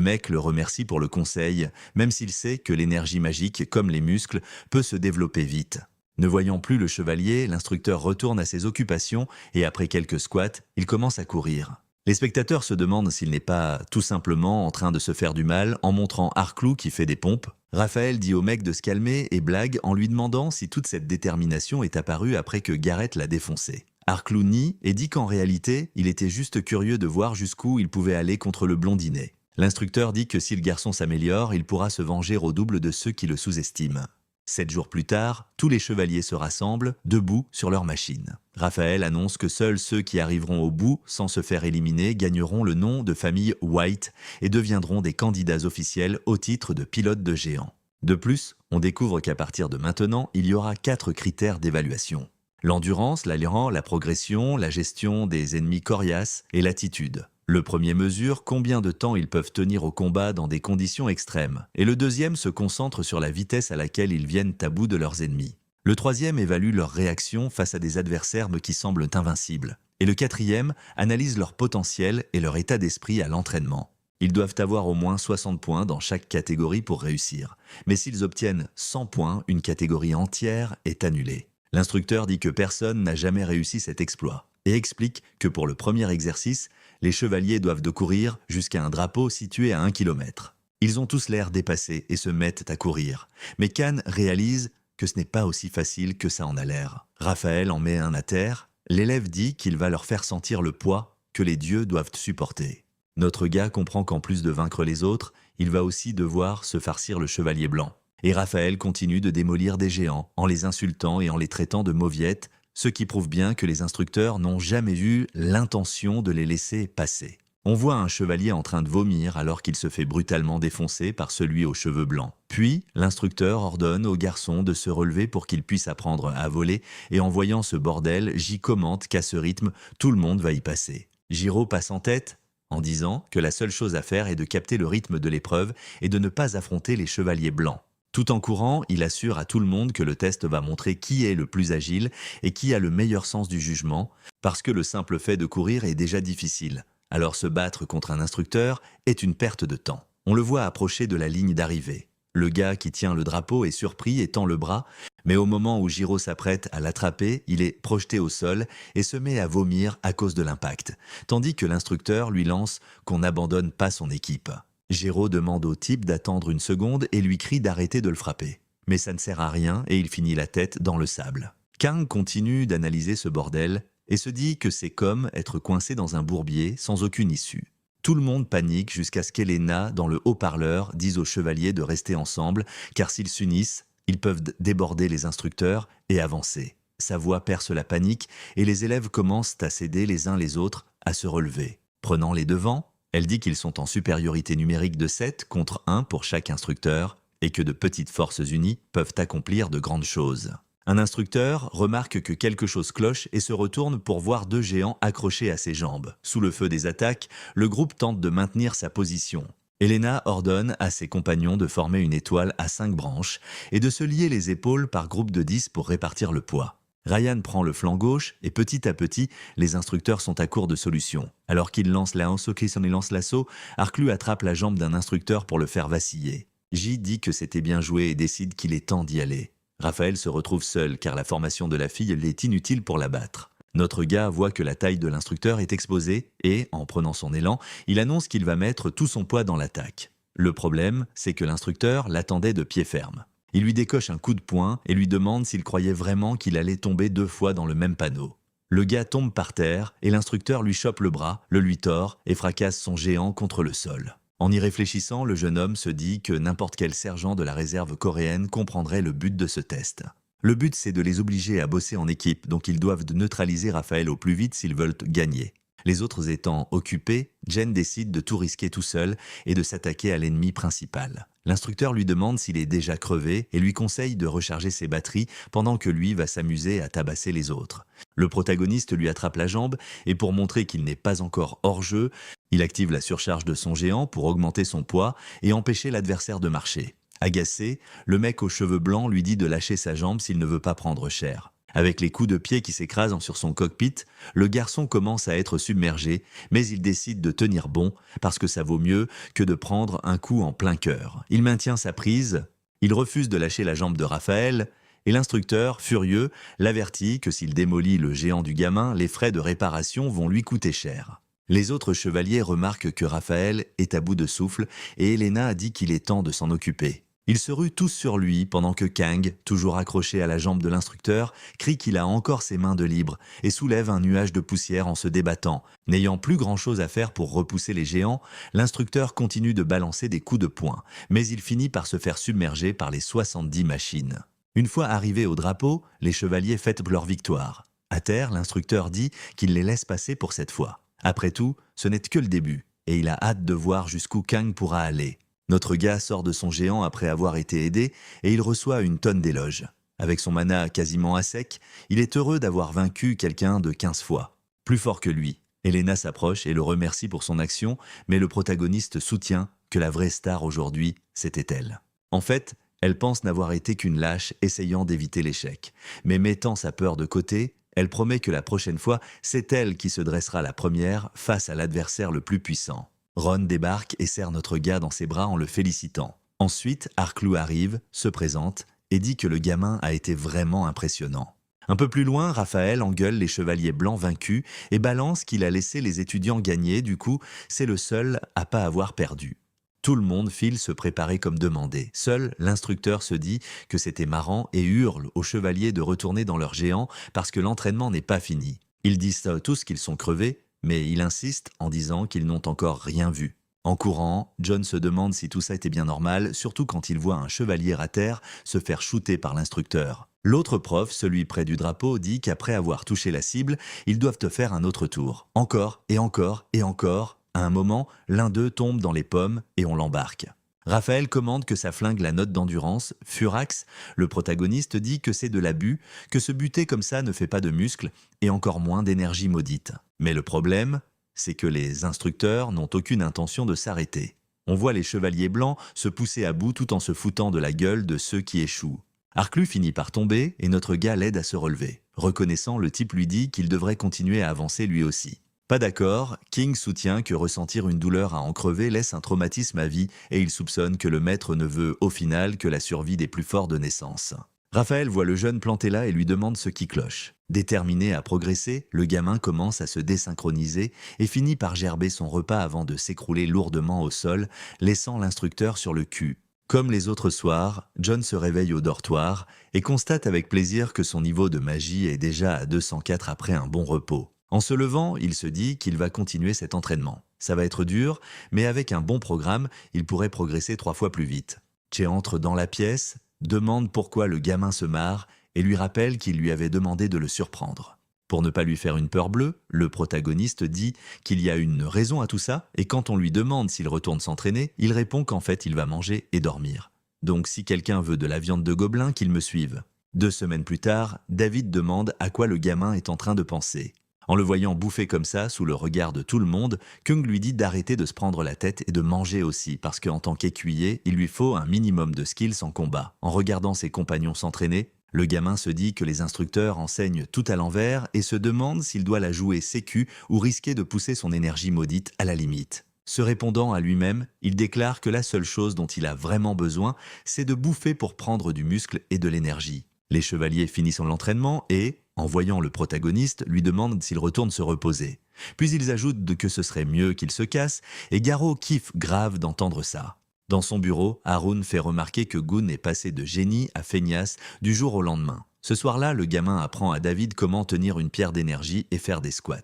mec le remercie pour le conseil, même s'il sait que l'énergie magique, comme les muscles, peut se développer vite. Ne voyant plus le chevalier, l'instructeur retourne à ses occupations et après quelques squats, il commence à courir. Les spectateurs se demandent s'il n'est pas tout simplement en train de se faire du mal en montrant Arclou qui fait des pompes. Raphaël dit au mec de se calmer et blague en lui demandant si toute cette détermination est apparue après que Garrett l'a défoncé. Arclou nie et dit qu'en réalité, il était juste curieux de voir jusqu'où il pouvait aller contre le blondinet. L'instructeur dit que si le garçon s'améliore, il pourra se venger au double de ceux qui le sous-estiment. 7 jours plus tard, tous les chevaliers se rassemblent, debout sur leur machine. Raphaël annonce que seuls ceux qui arriveront au bout, sans se faire éliminer, gagneront le nom de famille White et deviendront des candidats officiels au titre de pilote de géant. De plus, on découvre qu'à partir de maintenant, il y aura 4 critères d'évaluation. L'endurance, l'allure, la progression, la gestion des ennemis coriaces et l'attitude. Le premier mesure combien de temps ils peuvent tenir au combat dans des conditions extrêmes, et le deuxième se concentre sur la vitesse à laquelle ils viennent à bout de leurs ennemis. Le troisième évalue leur réaction face à des adversaires qui semblent invincibles, et le quatrième analyse leur potentiel et leur état d'esprit à l'entraînement. Ils doivent avoir au moins 60 points dans chaque catégorie pour réussir, mais s'ils obtiennent 100 points, une catégorie entière est annulée. L'instructeur dit que personne n'a jamais réussi cet exploit, et explique que pour le premier exercice, les chevaliers doivent de courir jusqu'à un drapeau situé à 1 km. Ils ont tous l'air dépassés et se mettent à courir. Mais Khan réalise que ce n'est pas aussi facile que ça en a l'air. Raphaël en met un à terre. L'élève dit qu'il va leur faire sentir le poids que les dieux doivent supporter. Notre gars comprend qu'en plus de vaincre les autres, il va aussi devoir se farcir le chevalier blanc. Et Raphaël continue de démolir des géants en les insultant et en les traitant de mauviettes, ce qui prouve bien que les instructeurs n'ont jamais eu l'intention de les laisser passer. On voit un chevalier en train de vomir alors qu'il se fait brutalement défoncer par celui aux cheveux blancs. Puis, l'instructeur ordonne au garçon de se relever pour qu'il puisse apprendre à voler, et en voyant ce bordel, J commente qu'à ce rythme, tout le monde va y passer. Giraud passe en tête en disant que la seule chose à faire est de capter le rythme de l'épreuve et de ne pas affronter les chevaliers blancs. Tout en courant, il assure à tout le monde que le test va montrer qui est le plus agile et qui a le meilleur sens du jugement, parce que le simple fait de courir est déjà difficile. Alors se battre contre un instructeur est une perte de temps. On le voit approcher de la ligne d'arrivée. Le gars qui tient le drapeau est surpris et tend le bras, mais au moment où Giraud s'apprête à l'attraper, il est projeté au sol et se met à vomir à cause de l'impact, tandis que l'instructeur lui lance qu'on n'abandonne pas son équipe. Giraud demande au type d'attendre une seconde et lui crie d'arrêter de le frapper. Mais ça ne sert à rien et il finit la tête dans le sable. Kang continue d'analyser ce bordel et se dit que c'est comme être coincé dans un bourbier sans aucune issue. Tout le monde panique jusqu'à ce qu'Elena, dans le haut-parleur, dise aux chevaliers de rester ensemble, car s'ils s'unissent, ils peuvent déborder les instructeurs et avancer. Sa voix perce la panique et les élèves commencent à s'aider les uns les autres à se relever. Prenant les devants, elle dit qu'ils sont en supériorité numérique de 7 contre 1 pour chaque instructeur et que de petites forces unies peuvent accomplir de grandes choses. Un instructeur remarque que quelque chose cloche et se retourne pour voir 2 géants accrochés à ses jambes. Sous le feu des attaques, le groupe tente de maintenir sa position. Elena ordonne à ses compagnons de former une étoile à 5 branches et de se lier les épaules par groupe de 10 pour répartir le poids. Ryan prend le flanc gauche et petit à petit, les instructeurs sont à court de solutions. Alors qu'il lance l'assaut, Arclu attrape la jambe d'un instructeur pour le faire vaciller. J dit que c'était bien joué et décide qu'il est temps d'y aller. Raphaël se retrouve seul car la formation de la fille est inutile pour la battre. Notre gars voit que la taille de l'instructeur est exposée et, en prenant son élan, il annonce qu'il va mettre tout son poids dans l'attaque. Le problème, c'est que l'instructeur l'attendait de pied ferme. Il lui décoche un coup de poing et lui demande s'il croyait vraiment qu'il allait tomber 2 fois dans le même panneau. Le gars tombe par terre et l'instructeur lui chope le bras, le lui tord et fracasse son géant contre le sol. En y réfléchissant, le jeune homme se dit que n'importe quel sergent de la réserve coréenne comprendrait le but de ce test. Le but, c'est de les obliger à bosser en équipe, donc ils doivent neutraliser Raphaël au plus vite s'ils veulent gagner. Les autres étant occupés, Jen décide de tout risquer tout seul et de s'attaquer à l'ennemi principal. L'instructeur lui demande s'il est déjà crevé et lui conseille de recharger ses batteries pendant que lui va s'amuser à tabasser les autres. Le protagoniste lui attrape la jambe et pour montrer qu'il n'est pas encore hors jeu, il active la surcharge de son géant pour augmenter son poids et empêcher l'adversaire de marcher. Agacé, le mec aux cheveux blancs lui dit de lâcher sa jambe s'il ne veut pas prendre cher. Avec les coups de pied qui s'écrasent sur son cockpit, le garçon commence à être submergé, mais il décide de tenir bon parce que ça vaut mieux que de prendre un coup en plein cœur. Il maintient sa prise, il refuse de lâcher la jambe de Raphaël, et l'instructeur, furieux, l'avertit que s'il démolit le géant du gamin, les frais de réparation vont lui coûter cher. Les autres chevaliers remarquent que Raphaël est à bout de souffle et Elena a dit qu'il est temps de s'en occuper. Ils se ruent tous sur lui pendant que Kang, toujours accroché à la jambe de l'instructeur, crie qu'il a encore ses mains de libre et soulève un nuage de poussière en se débattant. N'ayant plus grand-chose à faire pour repousser les géants, l'instructeur continue de balancer des coups de poing, mais il finit par se faire submerger par les 70 machines. Une fois arrivés au drapeau, les chevaliers fêtent leur victoire. À terre, l'instructeur dit qu'il les laisse passer pour cette fois. Après tout, ce n'est que le début, et il a hâte de voir jusqu'où Kang pourra aller. Notre gars sort de son géant après avoir été aidé, et il reçoit une tonne d'éloges. Avec son mana quasiment à sec, il est heureux d'avoir vaincu quelqu'un de 15 fois. Plus fort que lui. Elena s'approche et le remercie pour son action, mais le protagoniste soutient que la vraie star aujourd'hui, c'était elle. En fait, elle pense n'avoir été qu'une lâche essayant d'éviter l'échec. Mais mettant sa peur de côté, elle promet que la prochaine fois, c'est elle qui se dressera la première face à l'adversaire le plus puissant. Ron débarque et serre notre gars dans ses bras en le félicitant. Ensuite, Arclu arrive, se présente et dit que le gamin a été vraiment impressionnant. Un peu plus loin, Raphaël engueule les chevaliers blancs vaincus et balance qu'il a laissé les étudiants gagner, du coup, c'est le seul à pas avoir perdu. Tout le monde file se préparer comme demandé. Seul l'instructeur se dit que c'était marrant et hurle aux chevaliers de retourner dans leur géant parce que l'entraînement n'est pas fini. Ils disent tous qu'ils sont crevés, mais il insiste en disant qu'ils n'ont encore rien vu. En courant, John se demande si tout ça était bien normal, surtout quand il voit un chevalier à terre se faire shooter par l'instructeur. L'autre prof, celui près du drapeau, dit qu'après avoir touché la cible, ils doivent faire un autre tour. Encore, et encore, et encore. À un moment, l'un d'eux tombe dans les pommes et on l'embarque. Raphaël commande que ça flingue la note d'endurance. Furax, le protagoniste, dit que c'est de l'abus, que se buter comme ça ne fait pas de muscles et encore moins d'énergie maudite. Mais le problème, c'est que les instructeurs n'ont aucune intention de s'arrêter. On voit les chevaliers blancs se pousser à bout tout en se foutant de la gueule de ceux qui échouent. Arclu finit par tomber et notre gars l'aide à se relever. Reconnaissant, le type lui dit qu'il devrait continuer à avancer lui aussi. Pas d'accord, King soutient que ressentir une douleur à en crever laisse un traumatisme à vie et il soupçonne que le maître ne veut au final que la survie des plus forts de naissance. Raphaël voit le jeune planté là et lui demande ce qui cloche. Déterminé à progresser, le gamin commence à se désynchroniser et finit par gerber son repas avant de s'écrouler lourdement au sol, laissant l'instructeur sur le cul. Comme les autres soirs, John se réveille au dortoir et constate avec plaisir que son niveau de magie est déjà à 204 après un bon repos. En se levant, il se dit qu'il va continuer cet entraînement. Ça va être dur, mais avec un bon programme, il pourrait progresser 3 fois plus vite. Che entre dans la pièce, demande pourquoi le gamin se marre et lui rappelle qu'il lui avait demandé de le surprendre. Pour ne pas lui faire une peur bleue, le protagoniste dit qu'il y a une raison à tout ça et quand on lui demande s'il retourne s'entraîner, il répond qu'en fait il va manger et dormir. Donc si quelqu'un veut de la viande de gobelin, qu'il me suive. 2 semaines plus tard, David demande à quoi le gamin est en train de penser. En le voyant bouffer comme ça, sous le regard de tout le monde, Kung lui dit d'arrêter de se prendre la tête et de manger aussi, parce qu'en tant qu'écuyer, il lui faut un minimum de skills en combat. En regardant ses compagnons s'entraîner, le gamin se dit que les instructeurs enseignent tout à l'envers et se demande s'il doit la jouer sécu ou risquer de pousser son énergie maudite à la limite. Se répondant à lui-même, il déclare que la seule chose dont il a vraiment besoin, c'est de bouffer pour prendre du muscle et de l'énergie. Les chevaliers finissent l'entraînement et, en voyant le protagoniste, lui demandent s'il retourne se reposer. Puis ils ajoutent que ce serait mieux qu'il se casse, et Garo kiffe grave d'entendre ça. Dans son bureau, Haroun fait remarquer que Gun est passé de génie à feignasse du jour au lendemain. Ce soir-là, le gamin apprend à David comment tenir une pierre d'énergie et faire des squats.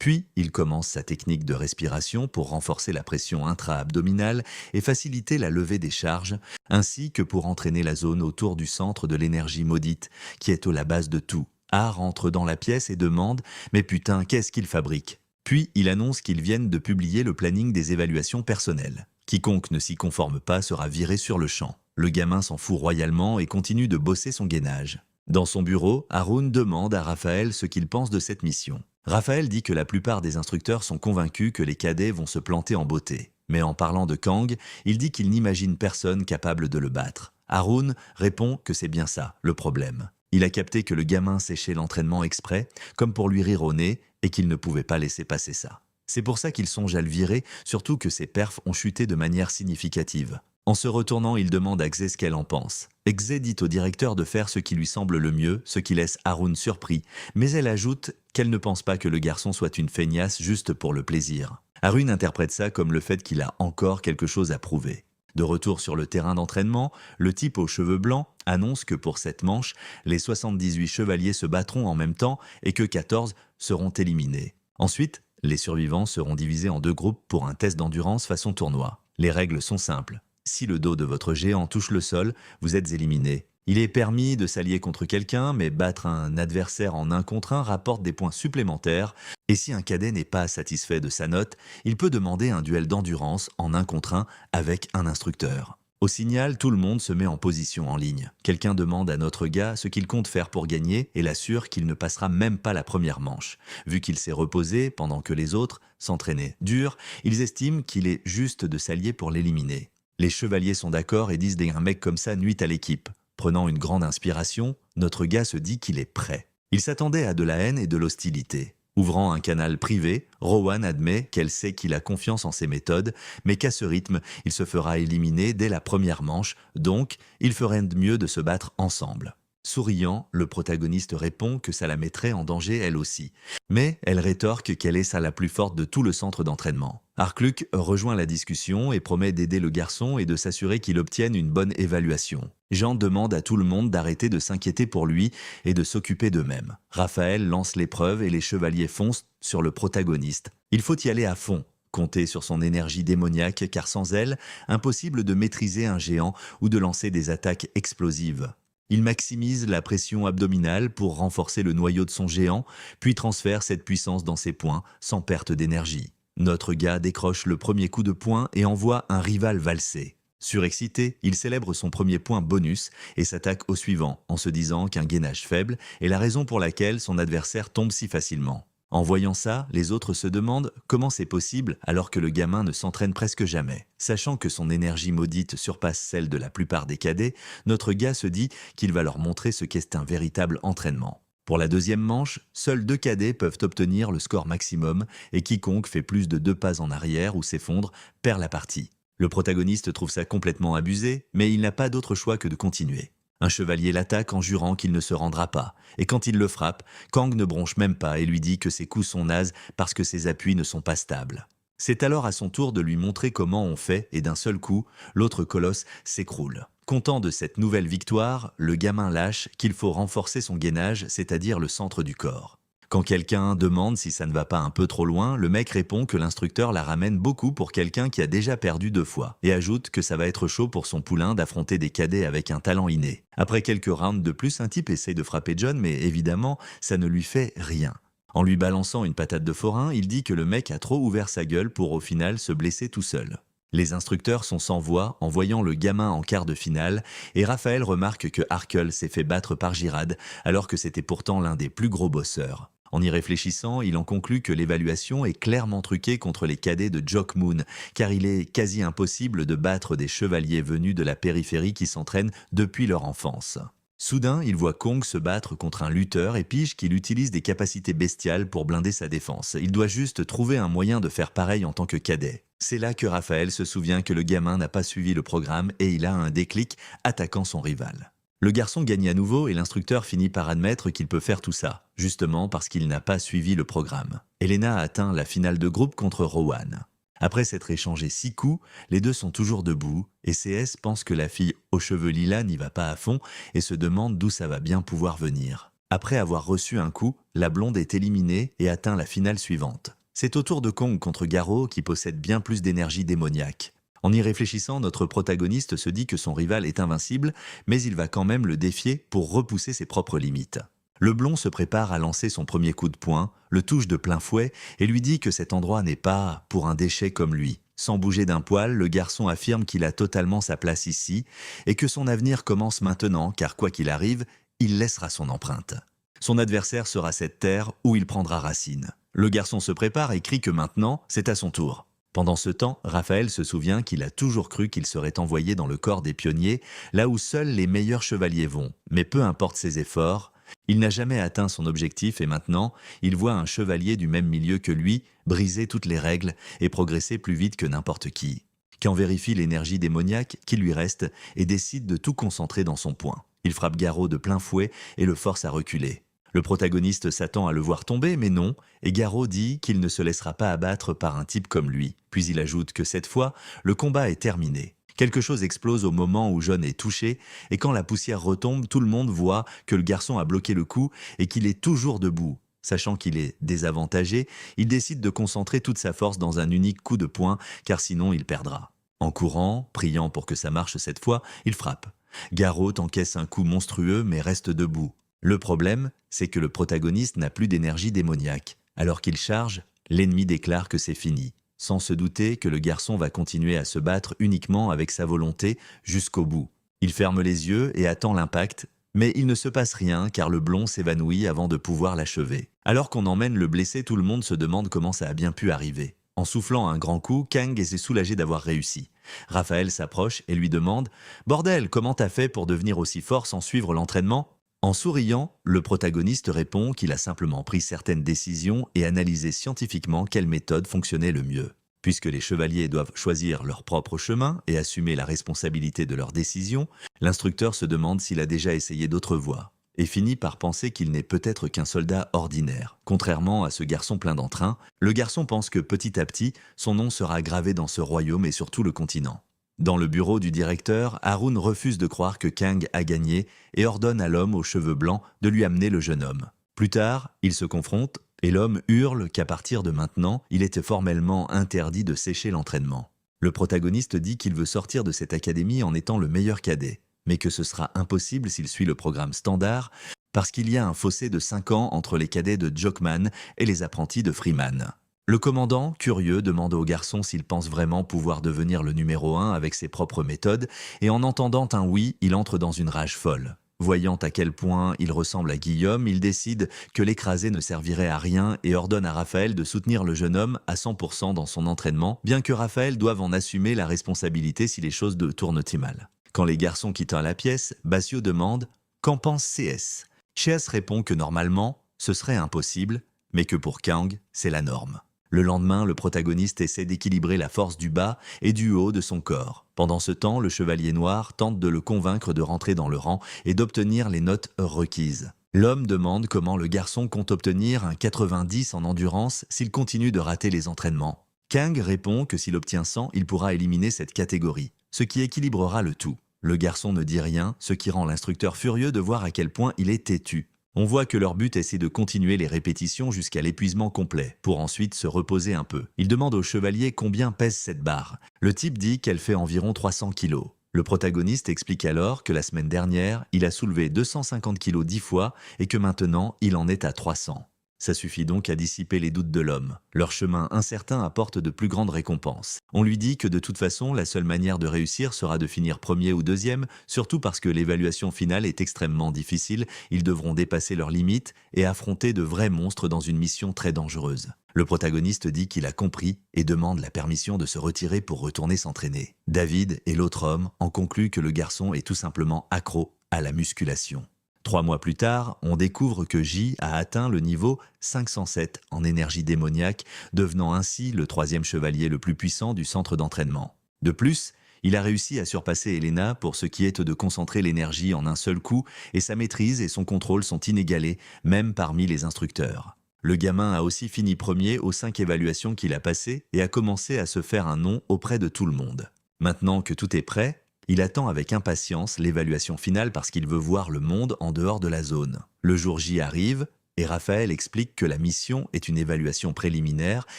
Puis, il commence sa technique de respiration pour renforcer la pression intra-abdominale et faciliter la levée des charges, ainsi que pour entraîner la zone autour du centre de l'énergie maudite, qui est à la base de tout. Har entre dans la pièce et demande « Mais putain, qu'est-ce qu'il fabrique ?» Puis, il annonce qu'ils viennent de publier le planning des évaluations personnelles. Quiconque ne s'y conforme pas sera viré sur le champ. Le gamin s'en fout royalement et continue de bosser son gainage. Dans son bureau, Haroun demande à Raphaël ce qu'il pense de cette mission. Raphaël dit que la plupart des instructeurs sont convaincus que les cadets vont se planter en beauté. Mais en parlant de Kang, il dit qu'il n'imagine personne capable de le battre. Haroun répond que c'est bien ça, le problème. Il a capté que le gamin séchait l'entraînement exprès, comme pour lui rire au nez, et qu'il ne pouvait pas laisser passer ça. C'est pour ça qu'il songe à le virer, surtout que ses perfs ont chuté de manière significative. En se retournant, il demande à Xe ce qu'elle en pense. Xe dit au directeur de faire ce qui lui semble le mieux, ce qui laisse Haroun surpris, mais elle ajoute qu'elle ne pense pas que le garçon soit une feignasse juste pour le plaisir. Haroun interprète ça comme le fait qu'il a encore quelque chose à prouver. De retour sur le terrain d'entraînement, le type aux cheveux blancs annonce que pour cette manche, les 78 chevaliers se battront en même temps et que 14 seront éliminés. Ensuite, les survivants seront divisés en 2 groupes pour un test d'endurance façon tournoi. Les règles sont simples. Si le dos de votre géant touche le sol, vous êtes éliminé. Il est permis de s'allier contre quelqu'un, mais battre un adversaire en 1 contre 1 rapporte des points supplémentaires. Et si un cadet n'est pas satisfait de sa note, il peut demander un duel d'endurance en 1 contre 1 avec un instructeur. Au signal, tout le monde se met en position en ligne. Quelqu'un demande à notre gars ce qu'il compte faire pour gagner et l'assure qu'il ne passera même pas la première manche. Vu qu'il s'est reposé pendant que les autres s'entraînaient dur, ils estiment qu'il est juste de s'allier pour l'éliminer. Les chevaliers sont d'accord et disent qu'un mec comme ça nuit à l'équipe. Prenant une grande inspiration, notre gars se dit qu'il est prêt. Il s'attendait à de la haine et de l'hostilité. Ouvrant un canal privé, Rowan admet qu'elle sait qu'il a confiance en ses méthodes, mais qu'à ce rythme, il se fera éliminer dès la première manche, donc il ferait mieux de se battre ensemble. Souriant, le protagoniste répond que ça la mettrait en danger elle aussi. Mais elle rétorque qu'elle est la plus forte de tout le centre d'entraînement. Arkluk rejoint la discussion et promet d'aider le garçon et de s'assurer qu'il obtienne une bonne évaluation. Jean demande à tout le monde d'arrêter de s'inquiéter pour lui et de s'occuper d'eux-mêmes. Raphaël lance l'épreuve et les chevaliers foncent sur le protagoniste. Il faut y aller à fond. Compter sur son énergie démoniaque car sans elle, impossible de maîtriser un géant ou de lancer des attaques explosives. Il maximise la pression abdominale pour renforcer le noyau de son géant, puis transfère cette puissance dans ses poings sans perte d'énergie. Notre gars décroche le premier coup de poing et envoie un rival valser. Surexcité, il célèbre son premier point bonus et s'attaque au suivant en se disant qu'un gainage faible est la raison pour laquelle son adversaire tombe si facilement. En voyant ça, les autres se demandent comment c'est possible alors que le gamin ne s'entraîne presque jamais. Sachant que son énergie maudite surpasse celle de la plupart des cadets, notre gars se dit qu'il va leur montrer ce qu'est un véritable entraînement. Pour la deuxième manche, seuls 2 cadets peuvent obtenir le score maximum et quiconque fait plus de 2 pas en arrière ou s'effondre perd la partie. Le protagoniste trouve ça complètement abusé, mais il n'a pas d'autre choix que de continuer. Un chevalier l'attaque en jurant qu'il ne se rendra pas, et quand il le frappe, Kang ne bronche même pas et lui dit que ses coups sont nazes parce que ses appuis ne sont pas stables. C'est alors à son tour de lui montrer comment on fait et d'un seul coup, l'autre colosse s'écroule. Content de cette nouvelle victoire, le gamin lâche qu'il faut renforcer son gainage, c'est-à-dire le centre du corps. Quand quelqu'un demande si ça ne va pas un peu trop loin, le mec répond que l'instructeur la ramène beaucoup pour quelqu'un qui a déjà perdu 2 fois, et ajoute que ça va être chaud pour son poulain d'affronter des cadets avec un talent inné. Après quelques rounds de plus, un type essaye de frapper John, mais évidemment, ça ne lui fait rien. En lui balançant une patate de forain, il dit que le mec a trop ouvert sa gueule pour au final se blesser tout seul. Les instructeurs sont sans voix en voyant le gamin en quart de finale et Raphaël remarque que Arkle s'est fait battre par Girard alors que c'était pourtant l'un des plus gros bosseurs. En y réfléchissant, il en conclut que l'évaluation est clairement truquée contre les cadets de Jock Moon, car il est quasi impossible de battre des chevaliers venus de la périphérie qui s'entraînent depuis leur enfance. Soudain, il voit Kong se battre contre un lutteur et pige qu'il utilise des capacités bestiales pour blinder sa défense. Il doit juste trouver un moyen de faire pareil en tant que cadet. C'est là que Raphaël se souvient que le gamin n'a pas suivi le programme et il a un déclic attaquant son rival. Le garçon gagne à nouveau et l'instructeur finit par admettre qu'il peut faire tout ça, justement parce qu'il n'a pas suivi le programme. Elena a atteint la finale de groupe contre Rowan. Après s'être échangé 6 coups, les deux sont toujours debout et CS pense que la fille aux cheveux lilas n'y va pas à fond et se demande d'où ça va bien pouvoir venir. Après avoir reçu un coup, la blonde est éliminée et atteint la finale suivante. C'est au tour de Kong contre Garo qui possède bien plus d'énergie démoniaque. En y réfléchissant, notre protagoniste se dit que son rival est invincible, mais il va quand même le défier pour repousser ses propres limites. Le blond se prépare à lancer son premier coup de poing, le touche de plein fouet et lui dit que cet endroit n'est pas pour un déchet comme lui. Sans bouger d'un poil, le garçon affirme qu'il a totalement sa place ici et que son avenir commence maintenant car quoi qu'il arrive, il laissera son empreinte. Son adversaire sera cette terre où il prendra racine. Le garçon se prépare et crie que maintenant, c'est à son tour. Pendant ce temps, Raphaël se souvient qu'il a toujours cru qu'il serait envoyé dans le corps des pionniers, là où seuls les meilleurs chevaliers vont. Mais peu importe ses efforts, il n'a jamais atteint son objectif et maintenant, il voit un chevalier du même milieu que lui briser toutes les règles et progresser plus vite que n'importe qui. Qu'en vérifie l'énergie démoniaque qui lui reste et décide de tout concentrer dans son poing. Il frappe Garo de plein fouet et le force à reculer. Le protagoniste s'attend à le voir tomber, mais non, et Garo dit qu'il ne se laissera pas abattre par un type comme lui. Puis il ajoute que cette fois, le combat est terminé. Quelque chose explose au moment où John est touché, et quand la poussière retombe, tout le monde voit que le garçon a bloqué le coup et qu'il est toujours debout. Sachant qu'il est désavantagé, il décide de concentrer toute sa force dans un unique coup de poing, car sinon il perdra. En courant, priant pour que ça marche cette fois, il frappe. Garo encaisse un coup monstrueux mais reste debout. Le problème, c'est que le protagoniste n'a plus d'énergie démoniaque. Alors qu'il charge, l'ennemi déclare que c'est fini, sans se douter que le garçon va continuer à se battre uniquement avec sa volonté jusqu'au bout. Il ferme les yeux et attend l'impact, mais il ne se passe rien car le blond s'évanouit avant de pouvoir l'achever. Alors qu'on emmène le blessé, tout le monde se demande comment ça a bien pu arriver. En soufflant un grand coup, Kang est soulagé d'avoir réussi. Raphaël s'approche et lui demande « Bordel, comment t'as fait pour devenir aussi fort sans suivre l'entraînement ?» En souriant, le protagoniste répond qu'il a simplement pris certaines décisions et analysé scientifiquement quelle méthode fonctionnait le mieux. Puisque les chevaliers doivent choisir leur propre chemin et assumer la responsabilité de leurs décisions, l'instructeur se demande s'il a déjà essayé d'autres voies. et finit par penser qu'il n'est peut-être qu'un soldat ordinaire. Contrairement à ce garçon plein d'entrain, le garçon pense que petit à petit, son nom sera gravé dans ce royaume et sur tout le continent. Dans le bureau du directeur, Harun refuse de croire que Kang a gagné et ordonne à l'homme aux cheveux blancs de lui amener le jeune homme. Plus tard, ils se confrontent et l'homme hurle qu'à partir de maintenant, il était formellement interdit de sécher l'entraînement. Le protagoniste dit qu'il veut sortir de cette académie en étant le meilleur cadet, mais que ce sera impossible s'il suit le programme standard parce qu'il y a un fossé de 5 ans entre les cadets de Jokman et les apprentis de Freeman. Le commandant, curieux, demande au garçon s'il pense vraiment pouvoir devenir le numéro 1 avec ses propres méthodes, et en entendant un oui, il entre dans une rage folle. Voyant à quel point il ressemble à Guillaume, il décide que l'écraser ne servirait à rien et ordonne à Raphaël de soutenir le jeune homme à 100% dans son entraînement, bien que Raphaël doive en assumer la responsabilité si les choses tournent mal. Quand les garçons quittent la pièce, Basio demande « Qu'en pense CS ?» CS répond que normalement, ce serait impossible, mais que pour Kang, c'est la norme. Le lendemain, le protagoniste essaie d'équilibrer la force du bas et du haut de son corps. Pendant ce temps, le chevalier noir tente de le convaincre de rentrer dans le rang et d'obtenir les notes requises. L'homme demande comment le garçon compte obtenir un 90 en endurance s'il continue de rater les entraînements. Kang répond que s'il obtient 100, il pourra éliminer cette catégorie, ce qui équilibrera le tout. Le garçon ne dit rien, ce qui rend l'instructeur furieux de voir à quel point il est têtu. On voit que leur but est de continuer les répétitions jusqu'à l'épuisement complet, pour ensuite se reposer un peu. Il demande au chevalier combien pèse cette barre. Le type dit qu'elle fait environ 300 kilos. Le protagoniste explique alors que la semaine dernière, il a soulevé 250 kilos 10 fois et que maintenant, il en est à 300. Ça suffit donc à dissiper les doutes de l'homme. Leur chemin incertain apporte de plus grandes récompenses. On lui dit que de toute façon, la seule manière de réussir sera de finir premier ou deuxième, surtout parce que l'évaluation finale est extrêmement difficile, ils devront dépasser leurs limites et affronter de vrais monstres dans une mission très dangereuse. Le protagoniste dit qu'il a compris et demande la permission de se retirer pour retourner s'entraîner. David et l'autre homme en concluent que le garçon est tout simplement accro à la musculation. 3 mois plus tard, on découvre que J a atteint le niveau 507 en énergie démoniaque, devenant ainsi le 3e chevalier le plus puissant du centre d'entraînement. De plus, il a réussi à surpasser Elena pour ce qui est de concentrer l'énergie en un seul coup et sa maîtrise et son contrôle sont inégalés, même parmi les instructeurs. Le gamin a aussi fini premier aux 5 évaluations qu'il a passées et a commencé à se faire un nom auprès de tout le monde. Maintenant que tout est prêt, il attend avec impatience l'évaluation finale parce qu'il veut voir le monde en dehors de la zone. Le jour J arrive et Raphaël explique que la mission est une évaluation préliminaire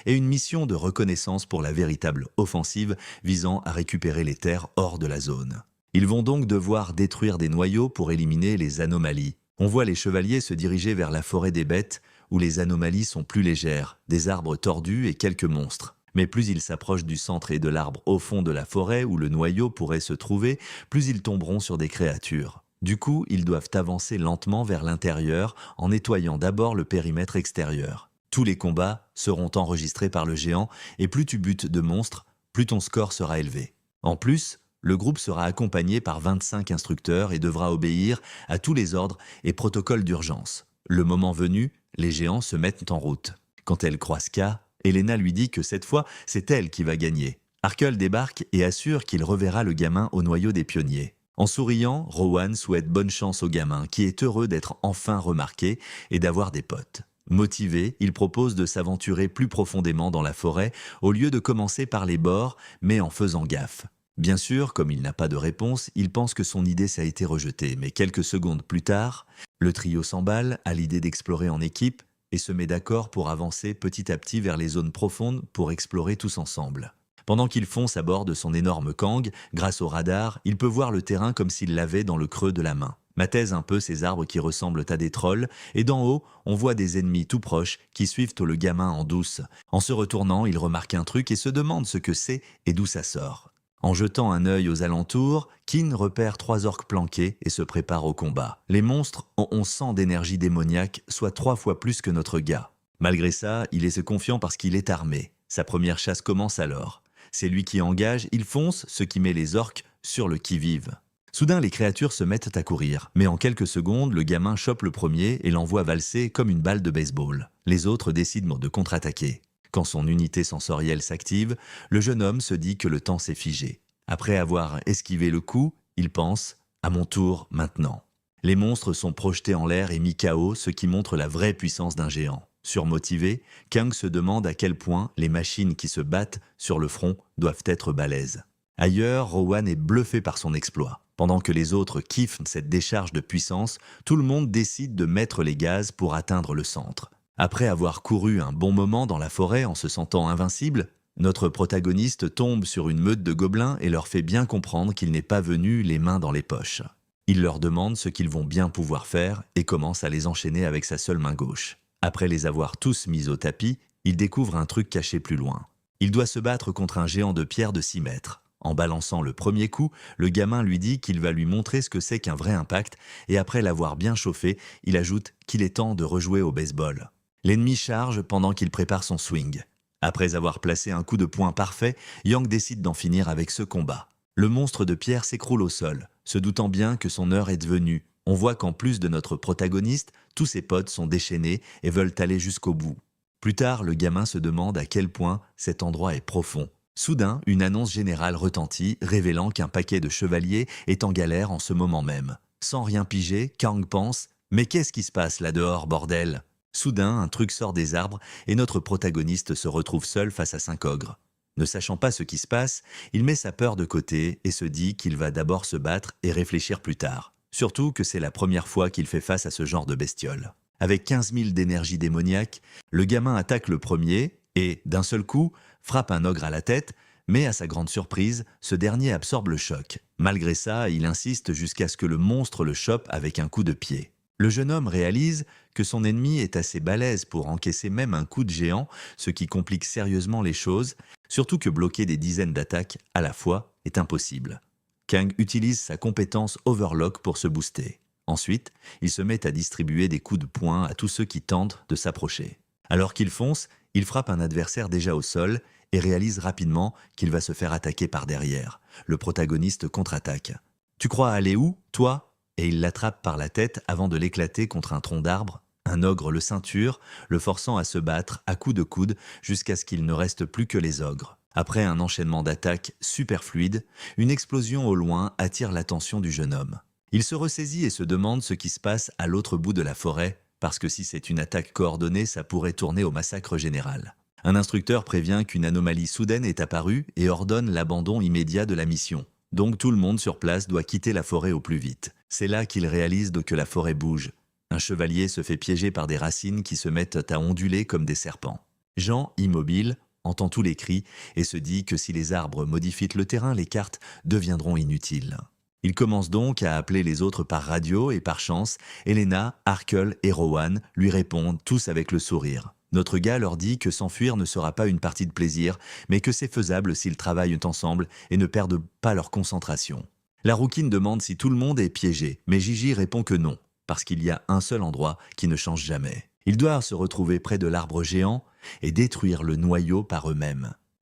et une mission de reconnaissance pour la véritable offensive visant à récupérer les terres hors de la zone. Ils vont donc devoir détruire des noyaux pour éliminer les anomalies. On voit les chevaliers se diriger vers la forêt des bêtes où les anomalies sont plus légères, des arbres tordus et quelques monstres. Mais plus ils s'approchent du centre et de l'arbre au fond de la forêt où le noyau pourrait se trouver, plus ils tomberont sur des créatures. Du coup, ils doivent avancer lentement vers l'intérieur en nettoyant d'abord le périmètre extérieur. Tous les combats seront enregistrés par le géant et plus tu butes de monstres, plus ton score sera élevé. En plus, le groupe sera accompagné par 25 instructeurs et devra obéir à tous les ordres et protocoles d'urgence. Le moment venu, les géants se mettent en route. Quand elle croise K, Elena lui dit que cette fois, c'est elle qui va gagner. Arkle débarque et assure qu'il reverra le gamin au noyau des pionniers. En souriant, Rowan souhaite bonne chance au gamin qui est heureux d'être enfin remarqué et d'avoir des potes. Motivé, il propose de s'aventurer plus profondément dans la forêt au lieu de commencer par les bords, mais en faisant gaffe. Bien sûr, comme il n'a pas de réponse, il pense que son idée a été rejetée, mais quelques secondes plus tard, le trio s'emballe à l'idée d'explorer en équipe et se met d'accord pour avancer petit à petit vers les zones profondes pour explorer tous ensemble. Pendant qu'il fonce à bord de son énorme Kang, grâce au radar, il peut voir le terrain comme s'il l'avait dans le creux de la main. Mathèse un peu ces arbres qui ressemblent à des trolls, et d'en haut, on voit des ennemis tout proches qui suivent le gamin en douce. En se retournant, il remarque un truc et se demande ce que c'est et d'où ça sort. En jetant un œil aux alentours, Kin repère 3 orques planqués et se prépare au combat. Les monstres ont 1100 d'énergie démoniaque, soit 3 fois plus que notre gars. Malgré ça, il est confiant parce qu'il est armé. Sa première chasse commence alors. C'est lui qui engage, il fonce, ce qui met les orques sur le qui-vive. Soudain, les créatures se mettent à courir, mais en quelques secondes, le gamin chope le premier et l'envoie valser comme une balle de baseball. Les autres décident de contre-attaquer. Quand son unité sensorielle s'active, le jeune homme se dit que le temps s'est figé. Après avoir esquivé le coup, il pense « à mon tour maintenant ». Les monstres sont projetés en l'air et mis KO, ce qui montre la vraie puissance d'un géant. Surmotivé, Kang se demande à quel point les machines qui se battent sur le front doivent être balèzes. Ailleurs, Rowan est bluffé par son exploit. Pendant que les autres kiffent cette décharge de puissance, tout le monde décide de mettre les gaz pour atteindre le centre. Après avoir couru un bon moment dans la forêt en se sentant invincible, notre protagoniste tombe sur une meute de gobelins et leur fait bien comprendre qu'il n'est pas venu les mains dans les poches. Il leur demande ce qu'ils vont bien pouvoir faire et commence à les enchaîner avec sa seule main gauche. Après les avoir tous mis au tapis, il découvre un truc caché plus loin. Il doit se battre contre un géant de pierre de 6 mètres. En balançant le premier coup, le gamin lui dit qu'il va lui montrer ce que c'est qu'un vrai impact et après l'avoir bien chauffé, il ajoute qu'il est temps de rejouer au baseball. L'ennemi charge pendant qu'il prépare son swing. Après avoir placé un coup de poing parfait, Yang décide d'en finir avec ce combat. Le monstre de pierre s'écroule au sol, se doutant bien que son heure est venue. On voit qu'en plus de notre protagoniste, tous ses potes sont déchaînés et veulent aller jusqu'au bout. Plus tard, le gamin se demande à quel point cet endroit est profond. Soudain, une annonce générale retentit, révélant qu'un paquet de chevaliers est en galère en ce moment même. Sans rien piger, Kang pense « Mais qu'est-ce qui se passe là dehors, bordel ?» Soudain, un truc sort des arbres et notre protagoniste se retrouve seul face à 5 ogres. Ne sachant pas ce qui se passe, il met sa peur de côté et se dit qu'il va d'abord se battre et réfléchir plus tard. Surtout que c'est la première fois qu'il fait face à ce genre de bestiole. Avec 15 000 d'énergie démoniaque, le gamin attaque le premier et, d'un seul coup, frappe un ogre à la tête, mais à sa grande surprise, ce dernier absorbe le choc. Malgré ça, il insiste jusqu'à ce que le monstre le chope avec un coup de pied. Le jeune homme réalise que son ennemi est assez balèze pour encaisser même un coup de géant, ce qui complique sérieusement les choses, surtout que bloquer des dizaines d'attaques à la fois est impossible. Kang utilise sa compétence Overlock pour se booster. Ensuite, il se met à distribuer des coups de poing à tous ceux qui tentent de s'approcher. Alors qu'il fonce, il frappe un adversaire déjà au sol et réalise rapidement qu'il va se faire attaquer par derrière. Le protagoniste contre-attaque. « Tu crois aller où, toi ?» Et il l'attrape par la tête avant de l'éclater contre un tronc d'arbre. Un ogre le ceinture, le forçant à se battre à coups de coude jusqu'à ce qu'il ne reste plus que les ogres. Après un enchaînement d'attaques super fluide, une explosion au loin attire l'attention du jeune homme. Il se ressaisit et se demande ce qui se passe à l'autre bout de la forêt, parce que si c'est une attaque coordonnée, ça pourrait tourner au massacre général. Un instructeur prévient qu'une anomalie soudaine est apparue et ordonne l'abandon immédiat de la mission. Donc tout le monde sur place doit quitter la forêt au plus vite. C'est là qu'il réalise que la forêt bouge. Un chevalier se fait piéger par des racines qui se mettent à onduler comme des serpents. Jean, immobile, entend tous les cris et se dit que si les arbres modifient le terrain, les cartes deviendront inutiles. Il commence donc à appeler les autres par radio et par chance, Elena, Arkle et Rowan lui répondent tous avec le sourire. Notre gars leur dit que s'enfuir ne sera pas une partie de plaisir, mais que c'est faisable s'ils travaillent ensemble et ne perdent pas leur concentration. La rouquine demande si tout le monde est piégé, mais Gigi répond que non, parce qu'il y a un seul endroit qui ne change jamais. Ils doivent se retrouver près de l'arbre géant et détruire le noyau par eux-mêmes.